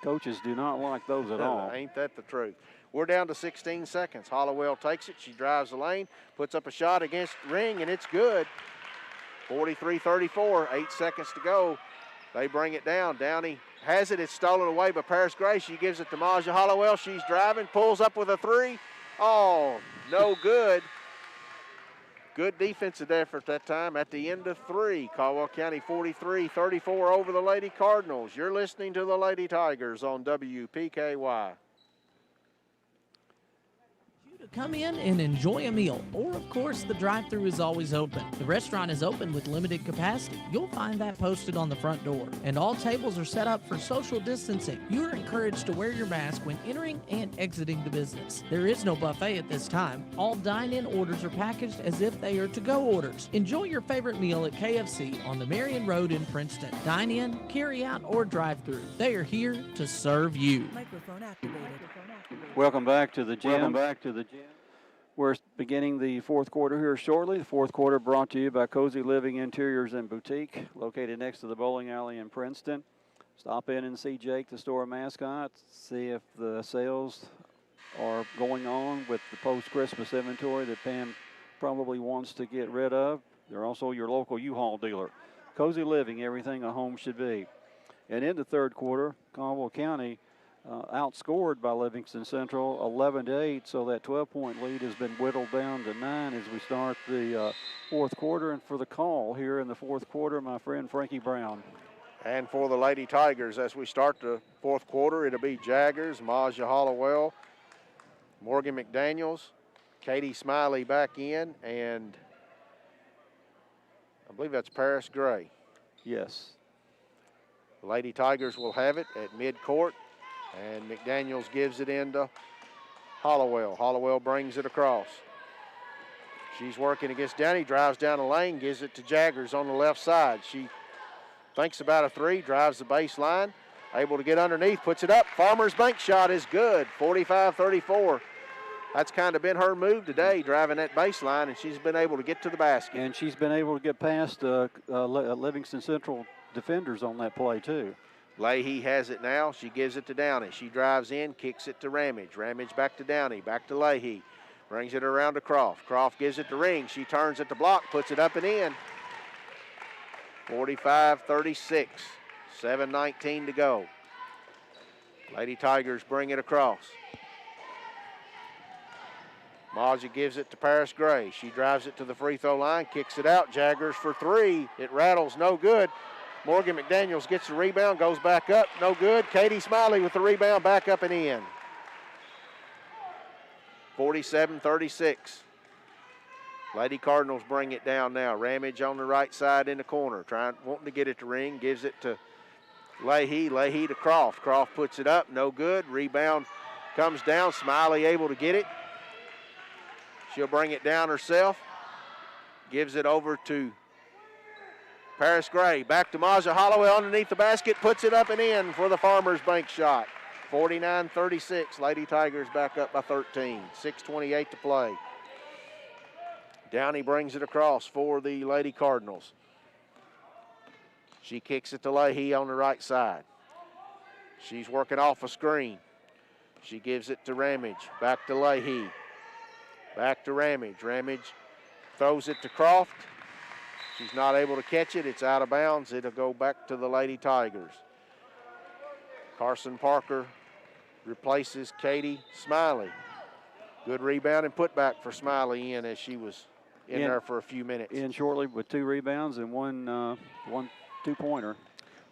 Coaches do not like those at all. Ain't that the truth? We're down to 16 seconds. Hollowell takes it. She drives the lane, puts up a shot against ring, and it's good. 43-34, 8 seconds to go. They bring it down. Downey has it. It's stolen away by Paris Gray. She gives it to Maja Hollowell. She's driving, pulls up with a three. Oh, no good. Good defensive effort that time at the end of three. Caldwell County 43-34 over the Lady Cardinals. You're listening to the Lady Tigers on WPKY. Come in and enjoy a meal. Or, of course, the drive-thru is always open. The restaurant is open with limited capacity. You'll find that posted on the front door. And all tables are set up for social distancing. You are encouraged to wear your mask when entering and exiting the business. There is no buffet at this time. All dine-in orders are packaged as if they are to-go orders. Enjoy your favorite meal at KFC on the Marion Road in Princeton. Dine in, carry out, or drive-thru. They are here to serve you. Microphone activated. Welcome back to the gym. We're beginning the fourth quarter here shortly. The fourth quarter brought to you by Cozy Living Interiors and Boutique, located next to the bowling alley in Princeton. Stop in and see Jake, the store mascot, see if the sales are going on with the post-Christmas inventory that Pam probably wants to get rid of. They're also your local U-Haul dealer. Cozy Living, everything a home should be. And in the third quarter, Caldwell County outscored by Livingston Central 11-8, so that 12-point lead has been whittled down to 9 as we start the fourth quarter. And for the call here in the fourth quarter, my friend Frankie Brown. And for the Lady Tigers, as we start the fourth quarter, it'll be Jaggers, Maja Hollowell, Morgan McDaniels, Katie Smiley back in, and I believe that's Paris Gray. Yes. The Lady Tigers will have it at midcourt. And McDaniels gives it into Hollowell. Hollowell brings it across. She's working against Downey, drives down the lane, gives it to Jaggers on the left side. She thinks about a three, drives the baseline, able to get underneath, puts it up. Farmer's bank shot is good, 45-34. That's kind of been her move today, driving that baseline, and she's been able to get to the basket. And she's been able to get past Livingston Central defenders on that play, too. Leahy has it now. She gives it to Downey. She drives in, kicks it to Ramage. Ramage back to Downey, back to Leahy. Brings it around to Croft. Croft gives it to Ring. She turns at the block, puts it up and in. 45-36, 7:19 to go. Lady Tigers bring it across. Maja gives it to Paris Gray. She drives it to the free throw line, kicks it out. Jaggers for three. It rattles, no good. Morgan McDaniels gets the rebound, goes back up, no good. Katie Smiley with the rebound, back up and in. 47-36. Lady Cardinals bring it down now. Ramage on the right side in the corner, wanting to get it to Ring, gives it to Leahy. Leahy to Croft. Croft puts it up, no good. Rebound comes down. Smiley able to get it. She'll bring it down herself. Gives it over to Paris Gray. Back to Maja Hollowell underneath the basket. Puts it up and in for the Farmers Bank shot. 49-36. Lady Tigers back up by 13. 6:28 to play. Downey brings it across for the Lady Cardinals. She kicks it to Leahy on the right side. She's working off a screen. She gives it to Ramage. Back to Leahy. Back to Ramage. Ramage throws it to Croft. She's not able to catch it. It's out of bounds. It'll go back to the Lady Tigers. Carson Parker replaces Katie Smiley. Good rebound and put back for Smiley in as she was in there for a few minutes. In shortly with 2 rebounds and one 2-pointer.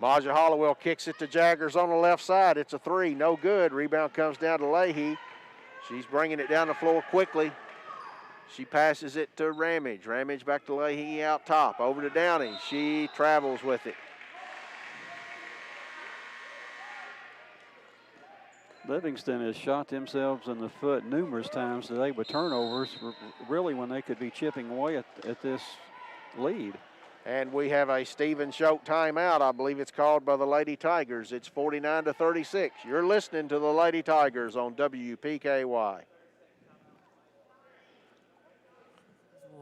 Maja Hollowell kicks it to Jaggers on the left side. It's a three, no good. Rebound comes down to Leahy. She's bringing it down the floor quickly. She passes it to Ramage. Ramage back to Leahy out top. Over to Downey. She travels with it. Livingston has shot themselves in the foot numerous times today with turnovers, really when they could be chipping away at this lead. And we have a Stephen Choate timeout. I believe it's called by the Lady Tigers. It's 49-36. You're listening to the Lady Tigers on WPKY.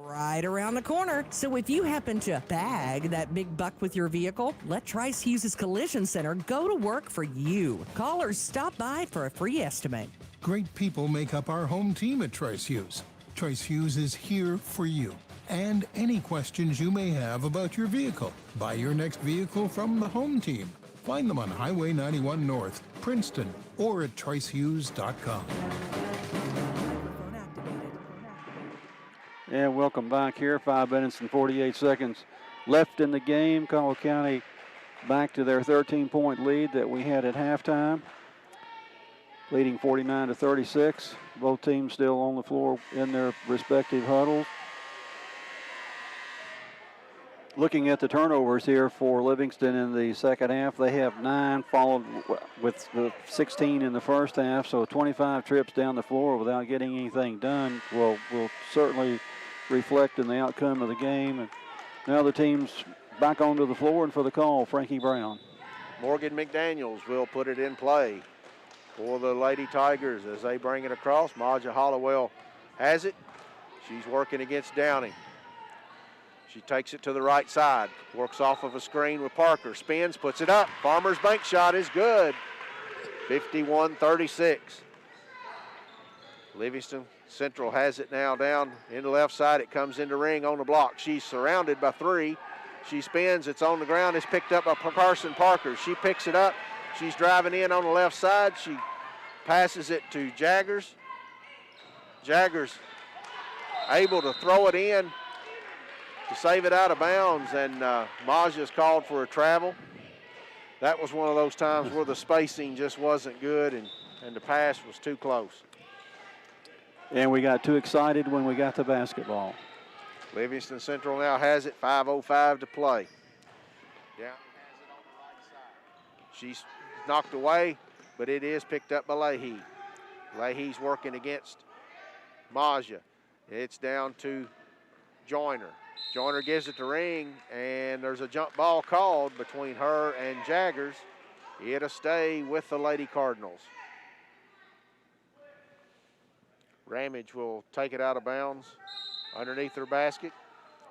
Right around the corner. So if you happen to bag that big buck with your vehicle, let Trice Hughes' Collision Center go to work for you. Call or stop by for a free estimate. Great people make up our home team at Trice Hughes. Trice Hughes is here for you. And any questions you may have about your vehicle. Buy your next vehicle from the home team. Find them on Highway 91 North, Princeton, or at tricehughes.com. And welcome back here. 5 minutes and 48 seconds left in the game. Caldwell County back to their 13-point lead that we had at halftime, leading 49-36. Both teams still on the floor in their respective huddles. Looking at the turnovers here for Livingston in the second half, they have 9, followed with the 16 in the first half, so 25 trips down the floor without getting anything done will certainly reflect in the outcome of the game. And now the team's back onto the floor, and for the call, Frankie Brown. Morgan McDaniels will put it in play for the Lady Tigers as they bring it across. Maja Hollowell has it. She's working against Downey. She takes it to the right side, works off of a screen with Parker, spins, puts it up. Farmers bank shot is good. 51-36. Livingston Central has it now down in the left side. It comes into ring on the block. She's surrounded by 3. She spins, it's on the ground. It's picked up by Carson Parker. She picks it up. She's driving in on the left side. She passes it to Jaggers. Jaggers able to throw it in to save it out of bounds, and Maja's called for a travel. That was one of those times where the spacing just wasn't good and the pass was too close. And we got too excited when we got the basketball. Livingston Central now has it, 5:05 to play. Down has it on the right side. She's knocked away, but it is picked up by Leahy. Leahy's working against Maja. It's down to Joyner. Joyner gives it to Ring, and there's a jump ball called between her and Jaggers. It'll stay with the Lady Cardinals. Ramage will take it out of bounds underneath her basket.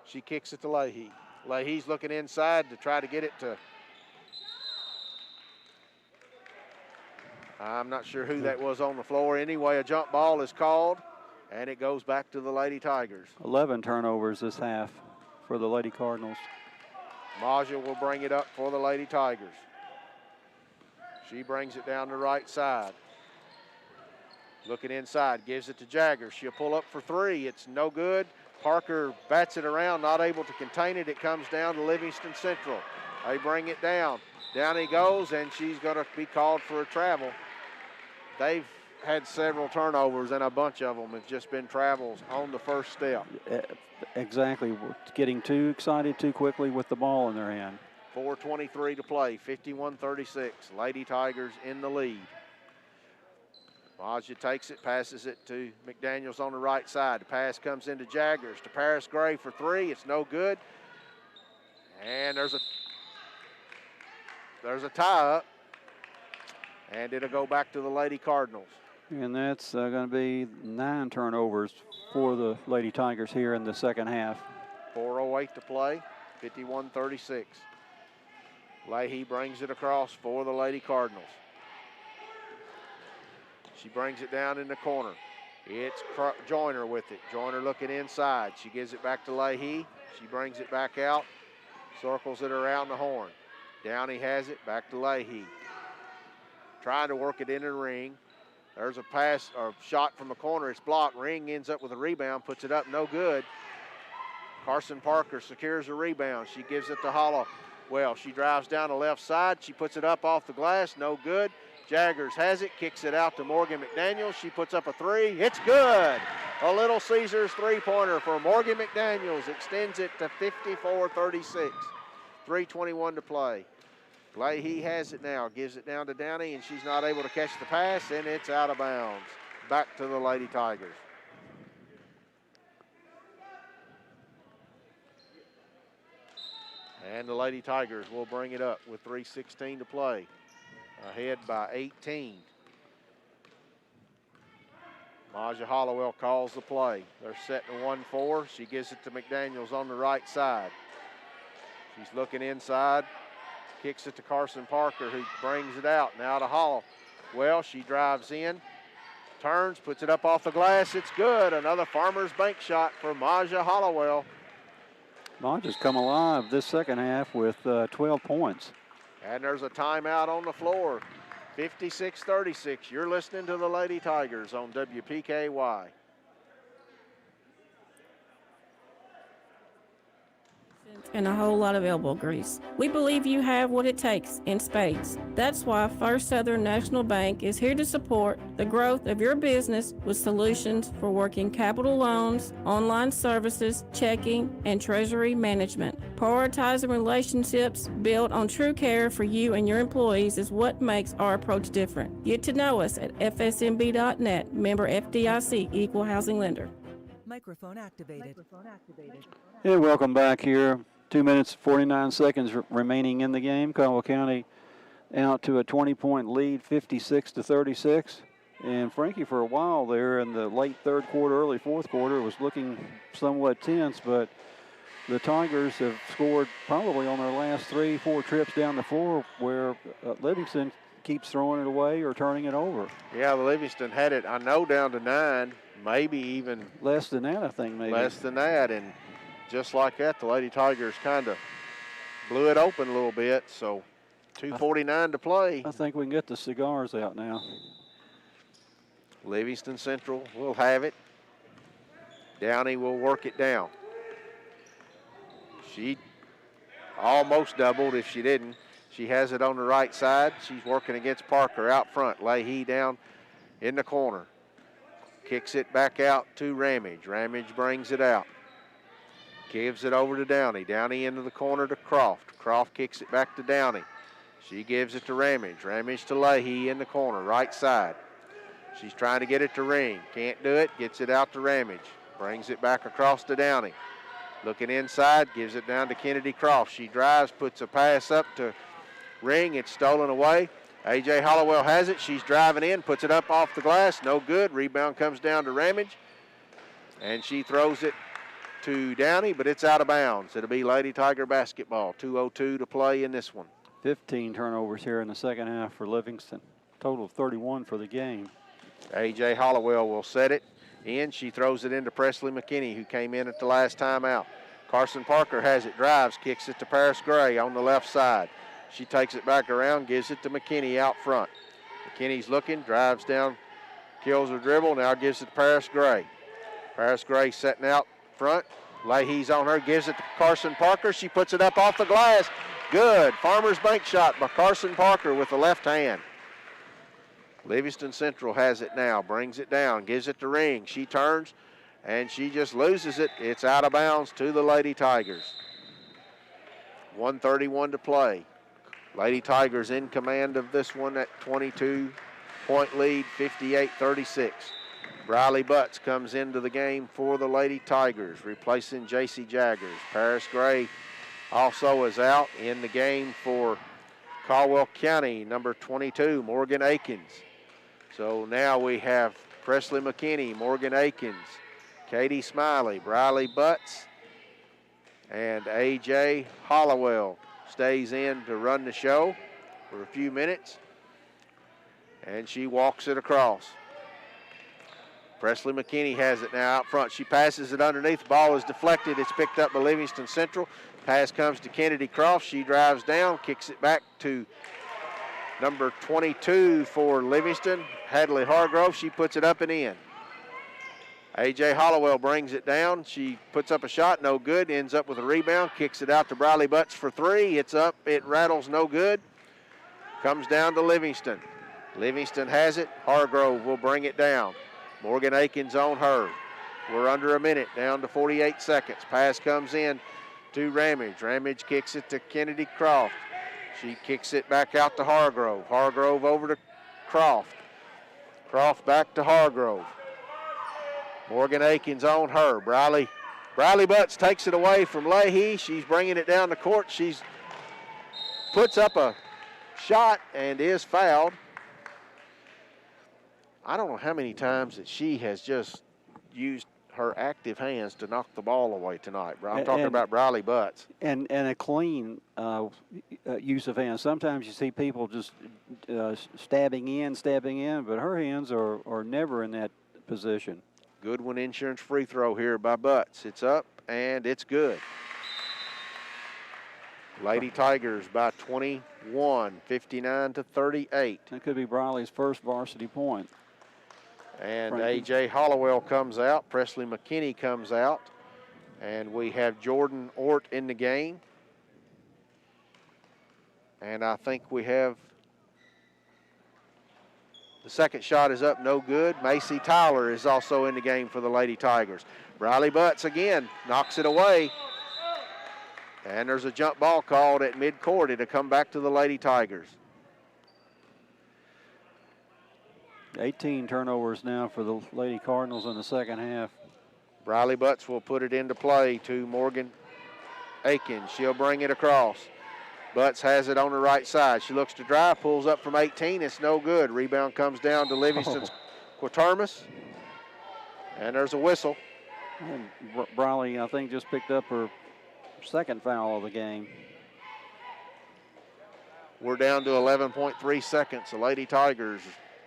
She kicks it to Leahy. Leahy's looking inside to try to get it to, I'm not sure who that was on the floor. Anyway, a jump ball is called, and it goes back to the Lady Tigers. 11 turnovers this half for the Lady Cardinals. Maja will bring it up for the Lady Tigers. She brings it down the right side. Looking inside, gives it to Jagger. She'll pull up for 3. It's no good. Parker bats it around, not able to contain it. It comes down to Livingston Central. They bring it down. Down he goes, and she's going to be called for a travel. They've had several turnovers, and a bunch of them have just been travels on the first step. Exactly. Getting too excited too quickly with the ball in their hand. 4:23 to play, 51-36. Lady Tigers in the lead. Maja takes it, passes it to McDaniels on the right side. The pass comes into Jaggers to Paris Gray for 3. It's no good. And there's a tie-up. And it'll go back to the Lady Cardinals. And that's going to be 9 turnovers for the Lady Tigers here in the second half. 4:08 to play, 51-36. Leahy brings it across for the Lady Cardinals. She brings it down in the corner. It's Joyner with it. Joyner looking inside. She gives it back to Leahy. She brings it back out, circles it around the horn. Downey has it, back to Leahy. Trying to work it in the ring. There's a pass or shot from the corner. It's blocked. Ring ends up with a rebound, puts it up, no good. Carson Parker secures a rebound. She gives it to Hollowell. She drives down the left side. She puts it up off the glass, no good. Jaggers has it, kicks it out to Morgan McDaniels. She puts up a 3. It's good. A Little Caesars three-pointer for Morgan McDaniels extends it to 54-36. 3:21 to play. Leahy has it now, gives it down to Downey, and she's not able to catch the pass, and it's out of bounds. Back to the Lady Tigers. And the Lady Tigers will bring it up with 3:16 to play. Ahead by 18. Maja Hollowell calls the play. They're setting a 1-4. She gives it to McDaniels on the right side. She's looking inside. Kicks it to Carson Parker, who brings it out. Now to Hall. Well, she drives in, turns, puts it up off the glass. It's good. Another Farmers Bank shot for Maja Hollowell. Maja's come alive this second half with 12 points. And there's a timeout on the floor. 56-36. You're listening to the Lady Tigers on WPKY. And a whole lot of elbow grease. We believe you have what it takes in spades. That's why First Southern National Bank is here to support the growth of your business with solutions for working capital loans, online services, checking, and treasury management. Prioritizing relationships built on true care for you and your employees is what makes our approach different. Get to know us at fsmb.net, member FDIC, equal housing lender. Microphone activated. Hey, welcome back here. 2 minutes, 49 seconds remaining in the game. Caldwell County out to a 20-point lead, 56-36. And Frankie, for a while there in the late third quarter, early fourth quarter, was looking somewhat tense, but the Tigers have scored probably on their last 3-4 trips down the floor where Livingston keeps throwing it away or turning it over. Yeah, the Livingston had it, I know, down to 9, maybe even less than that, I think, maybe. Less than that, and just like that, the Lady Tigers kind of blew it open a little bit, so 2:49 to play. I think we can get the cigars out now. Livingston Central will have it. Downey will work it down. She almost doubled if she didn't. She has it on the right side. She's working against Parker out front. Leahy down in the corner. Kicks it back out to Ramage. Ramage brings it out. Gives it over to Downey. Downey into the corner to Croft. Croft kicks it back to Downey. She gives it to Ramage. Ramage to Leahy in the corner, right side. She's trying to get it to Ring. Can't do it. Gets it out to Ramage. Brings it back across to Downey. Looking inside, gives it down to Kennedy Croft. She drives, puts a pass up to Ring. It's stolen away. A.J. Hollowell has it. She's driving in, puts it up off the glass. No good. Rebound comes down to Ramage. And she throws it to Downey, but it's out of bounds. It'll be Lady Tiger basketball. 2:02 to play in this one. 15 turnovers here in the second half for Livingston. Total of 31 for the game. A.J. Hollowell will set it in. She throws it into Presley McKinney, who came in at the last time out. Carson Parker has it, drives, kicks it to Paris Gray on the left side. She takes it back around, gives it to McKinney out front. McKinney's looking, drives down, kills her dribble, now gives it to Paris Gray. Paris Gray setting out front. Leahy's on her, gives it to Carson Parker. She puts it up off the glass. Good. Farmers Bank shot by Carson Parker with the left hand. Livingston Central has it now, brings it down, gives it to Ring. She turns, and she just loses it. It's out of bounds to the Lady Tigers. 1:31 to play. Lady Tigers in command of this one at 22-point lead, 58-36. Riley Butts comes into the game for the Lady Tigers, replacing J.C. Jaggers. Paris Gray also is out in the game for Caldwell County, number 22, Morgan Akins. So now we have Presley McKinney, Morgan Akins, Katie Smiley, Riley Butts, and A.J. Hollowell stays in to run the show for a few minutes, and she walks it across. Presley McKinney has it now out front. She passes it underneath. The ball is deflected. It's picked up by Livingston Central. Pass comes to Kennedy Croft. She drives down, kicks it back to number 22 for Livingston, Hadley Hargrove. She puts it up and in. A.J. Hollowell brings it down. She puts up a shot, no good. Ends up with a rebound. Kicks it out to Briley Butts for three. It's up. It rattles, no good. Comes down to Livingston. Livingston has it. Hargrove will bring it down. Morgan Akins on her. We're under a minute, down to 48 seconds. Pass comes in to Ramage. Ramage kicks it to Kennedy Croft. She kicks it back out to Hargrove. Hargrove over to Croft. Croft back to Hargrove. Morgan Akins on her. Briley Butts takes it away from Leahy. She's bringing it down the court. She's puts up a shot and is fouled. I don't know how many times that she has just used her active hands to knock the ball away tonight. I'm talking about Briley Butts. And a clean use of hands. Sometimes you see people just stabbing in, but her hands are never in that position. Goodwin Insurance free throw here by Butts. It's up and it's good. Lady Tigers by 21, 59-38. That could be Briley's first varsity point. And Frankie. A.J. Hollowell comes out. Presley McKinney comes out. And we have Jordan Ort in the game. And I think we have the second shot is up, no good. Macy Tyler is also in the game for the Lady Tigers. Briley Butts again knocks it away. And there's a jump ball called at midcourt. It'll come back to the Lady Tigers. 18 turnovers now for the Lady Cardinals in the second half. Briley Butts will put it into play to Morgan Akins. She'll bring it across. Butts has it on the right side. She looks to drive, pulls up from 18. It's no good. Rebound comes down to Livingston's Quatermas. And there's a whistle. And Briley, I think, just picked up her second foul of the game. We're down to 11.3 seconds. The Lady Tigers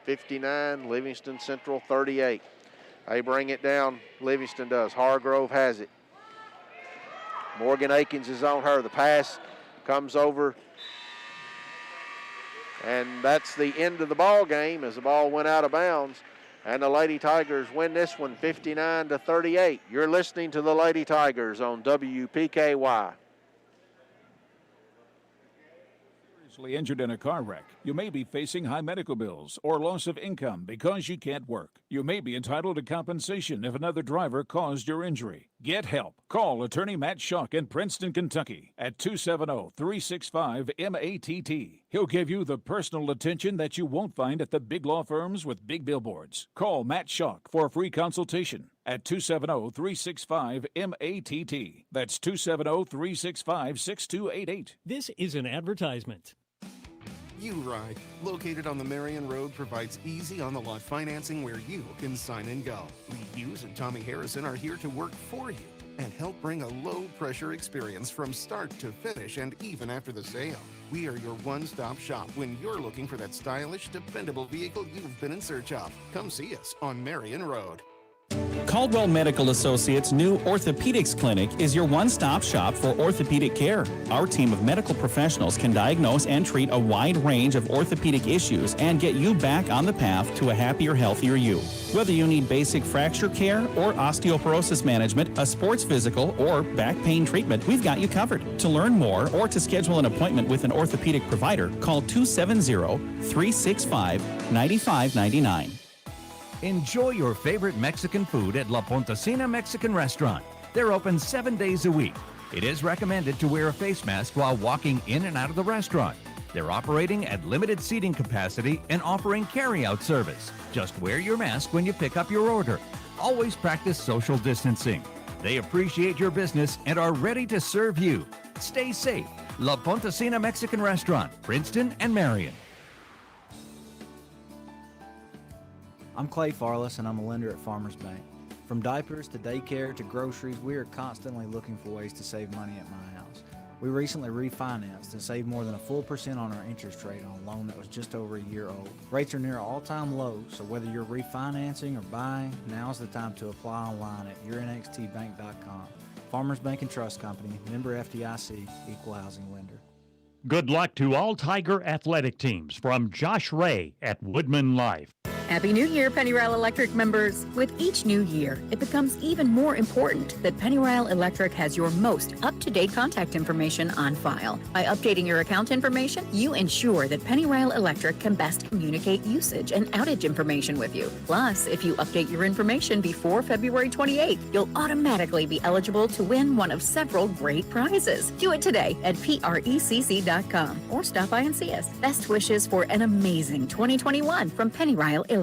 59, Livingston Central 38. They bring it down. Livingston does. Hargrove has it. Morgan Akins is on her. The pass comes over. And that's the end of the ball game as the ball went out of bounds. And the Lady Tigers win this one 59-38. You're listening to the Lady Tigers on WPKY. Seriously injured in a car wreck. You may be facing high medical bills or loss of income because you can't work. You may be entitled to compensation if another driver caused your injury. Get help. Call attorney Matt Schock in Princeton, Kentucky at 270-365-MATT. He'll give you the personal attention that you won't find at the big law firms with big billboards. Call Matt Schock for a free consultation at 270-365-MATT. That's 270-365-6288. This is an advertisement. U-Ride, located on the Marion Road, provides easy on-the-lot financing where you can sign and go. Lee Hughes and Tommy Harrison are here to work for you and help bring a low-pressure experience from start to finish and even after the sale. We are your one-stop shop when you're looking for that stylish, dependable vehicle you've been in search of. Come see us on Marion Road. Caldwell Medical Associates' new orthopedics clinic is your one-stop shop for orthopedic care. Our team of medical professionals can diagnose and treat a wide range of orthopedic issues and get you back on the path to a happier, healthier you. Whether you need basic fracture care or osteoporosis management, a sports physical, or back pain treatment, we've got you covered. To learn more or to schedule an appointment with an orthopedic provider, call 270-365-9599. Enjoy your favorite Mexican food at La Pontesina Mexican Restaurant. They're open 7 days a week. It is recommended to wear a face mask while walking in and out of the restaurant. They're operating at limited seating capacity and offering carry-out service. Just wear your mask when you pick up your order. Always practice social distancing. They appreciate your business and are ready to serve you. Stay safe. La Pontesina Mexican Restaurant, Princeton and Marion. I'm Clay Farless, and I'm a lender at Farmers Bank. From diapers to daycare to groceries, we are constantly looking for ways to save money at my house. We recently refinanced and saved more than a full % on our interest rate on a loan that was just over a year old. Rates are near all-time lows, so whether you're refinancing or buying, now's the time to apply online at yournxtbank.com. Farmers Bank and Trust Company, member FDIC, equal housing lender. Good luck to all Tiger athletic teams from Josh Ray at Woodman Life. Happy New Year, Pennyrile Electric members. With each new year, it becomes even more important that Pennyrile Electric has your most up-to-date contact information on file. By updating your account information, you ensure that Pennyrile Electric can best communicate usage and outage information with you. Plus, if you update your information before February 28th, you'll automatically be eligible to win one of several great prizes. Do it today at PRECC.com or stop by and see us. Best wishes for an amazing 2021 from Pennyrile Electric.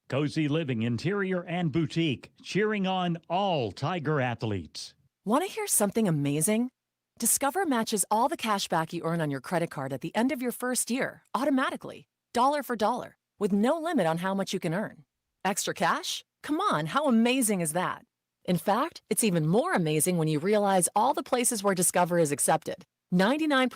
Cozy Living Interior and Boutique, cheering on all Tiger athletes. Want to hear something amazing? Discover matches all the cash back you earn on your credit card at the end of your first year, automatically, dollar for dollar, with no limit on how much you can earn. Extra cash? Come on, how amazing is that? In fact, it's even more amazing when you realize all the places where Discover is accepted. 99%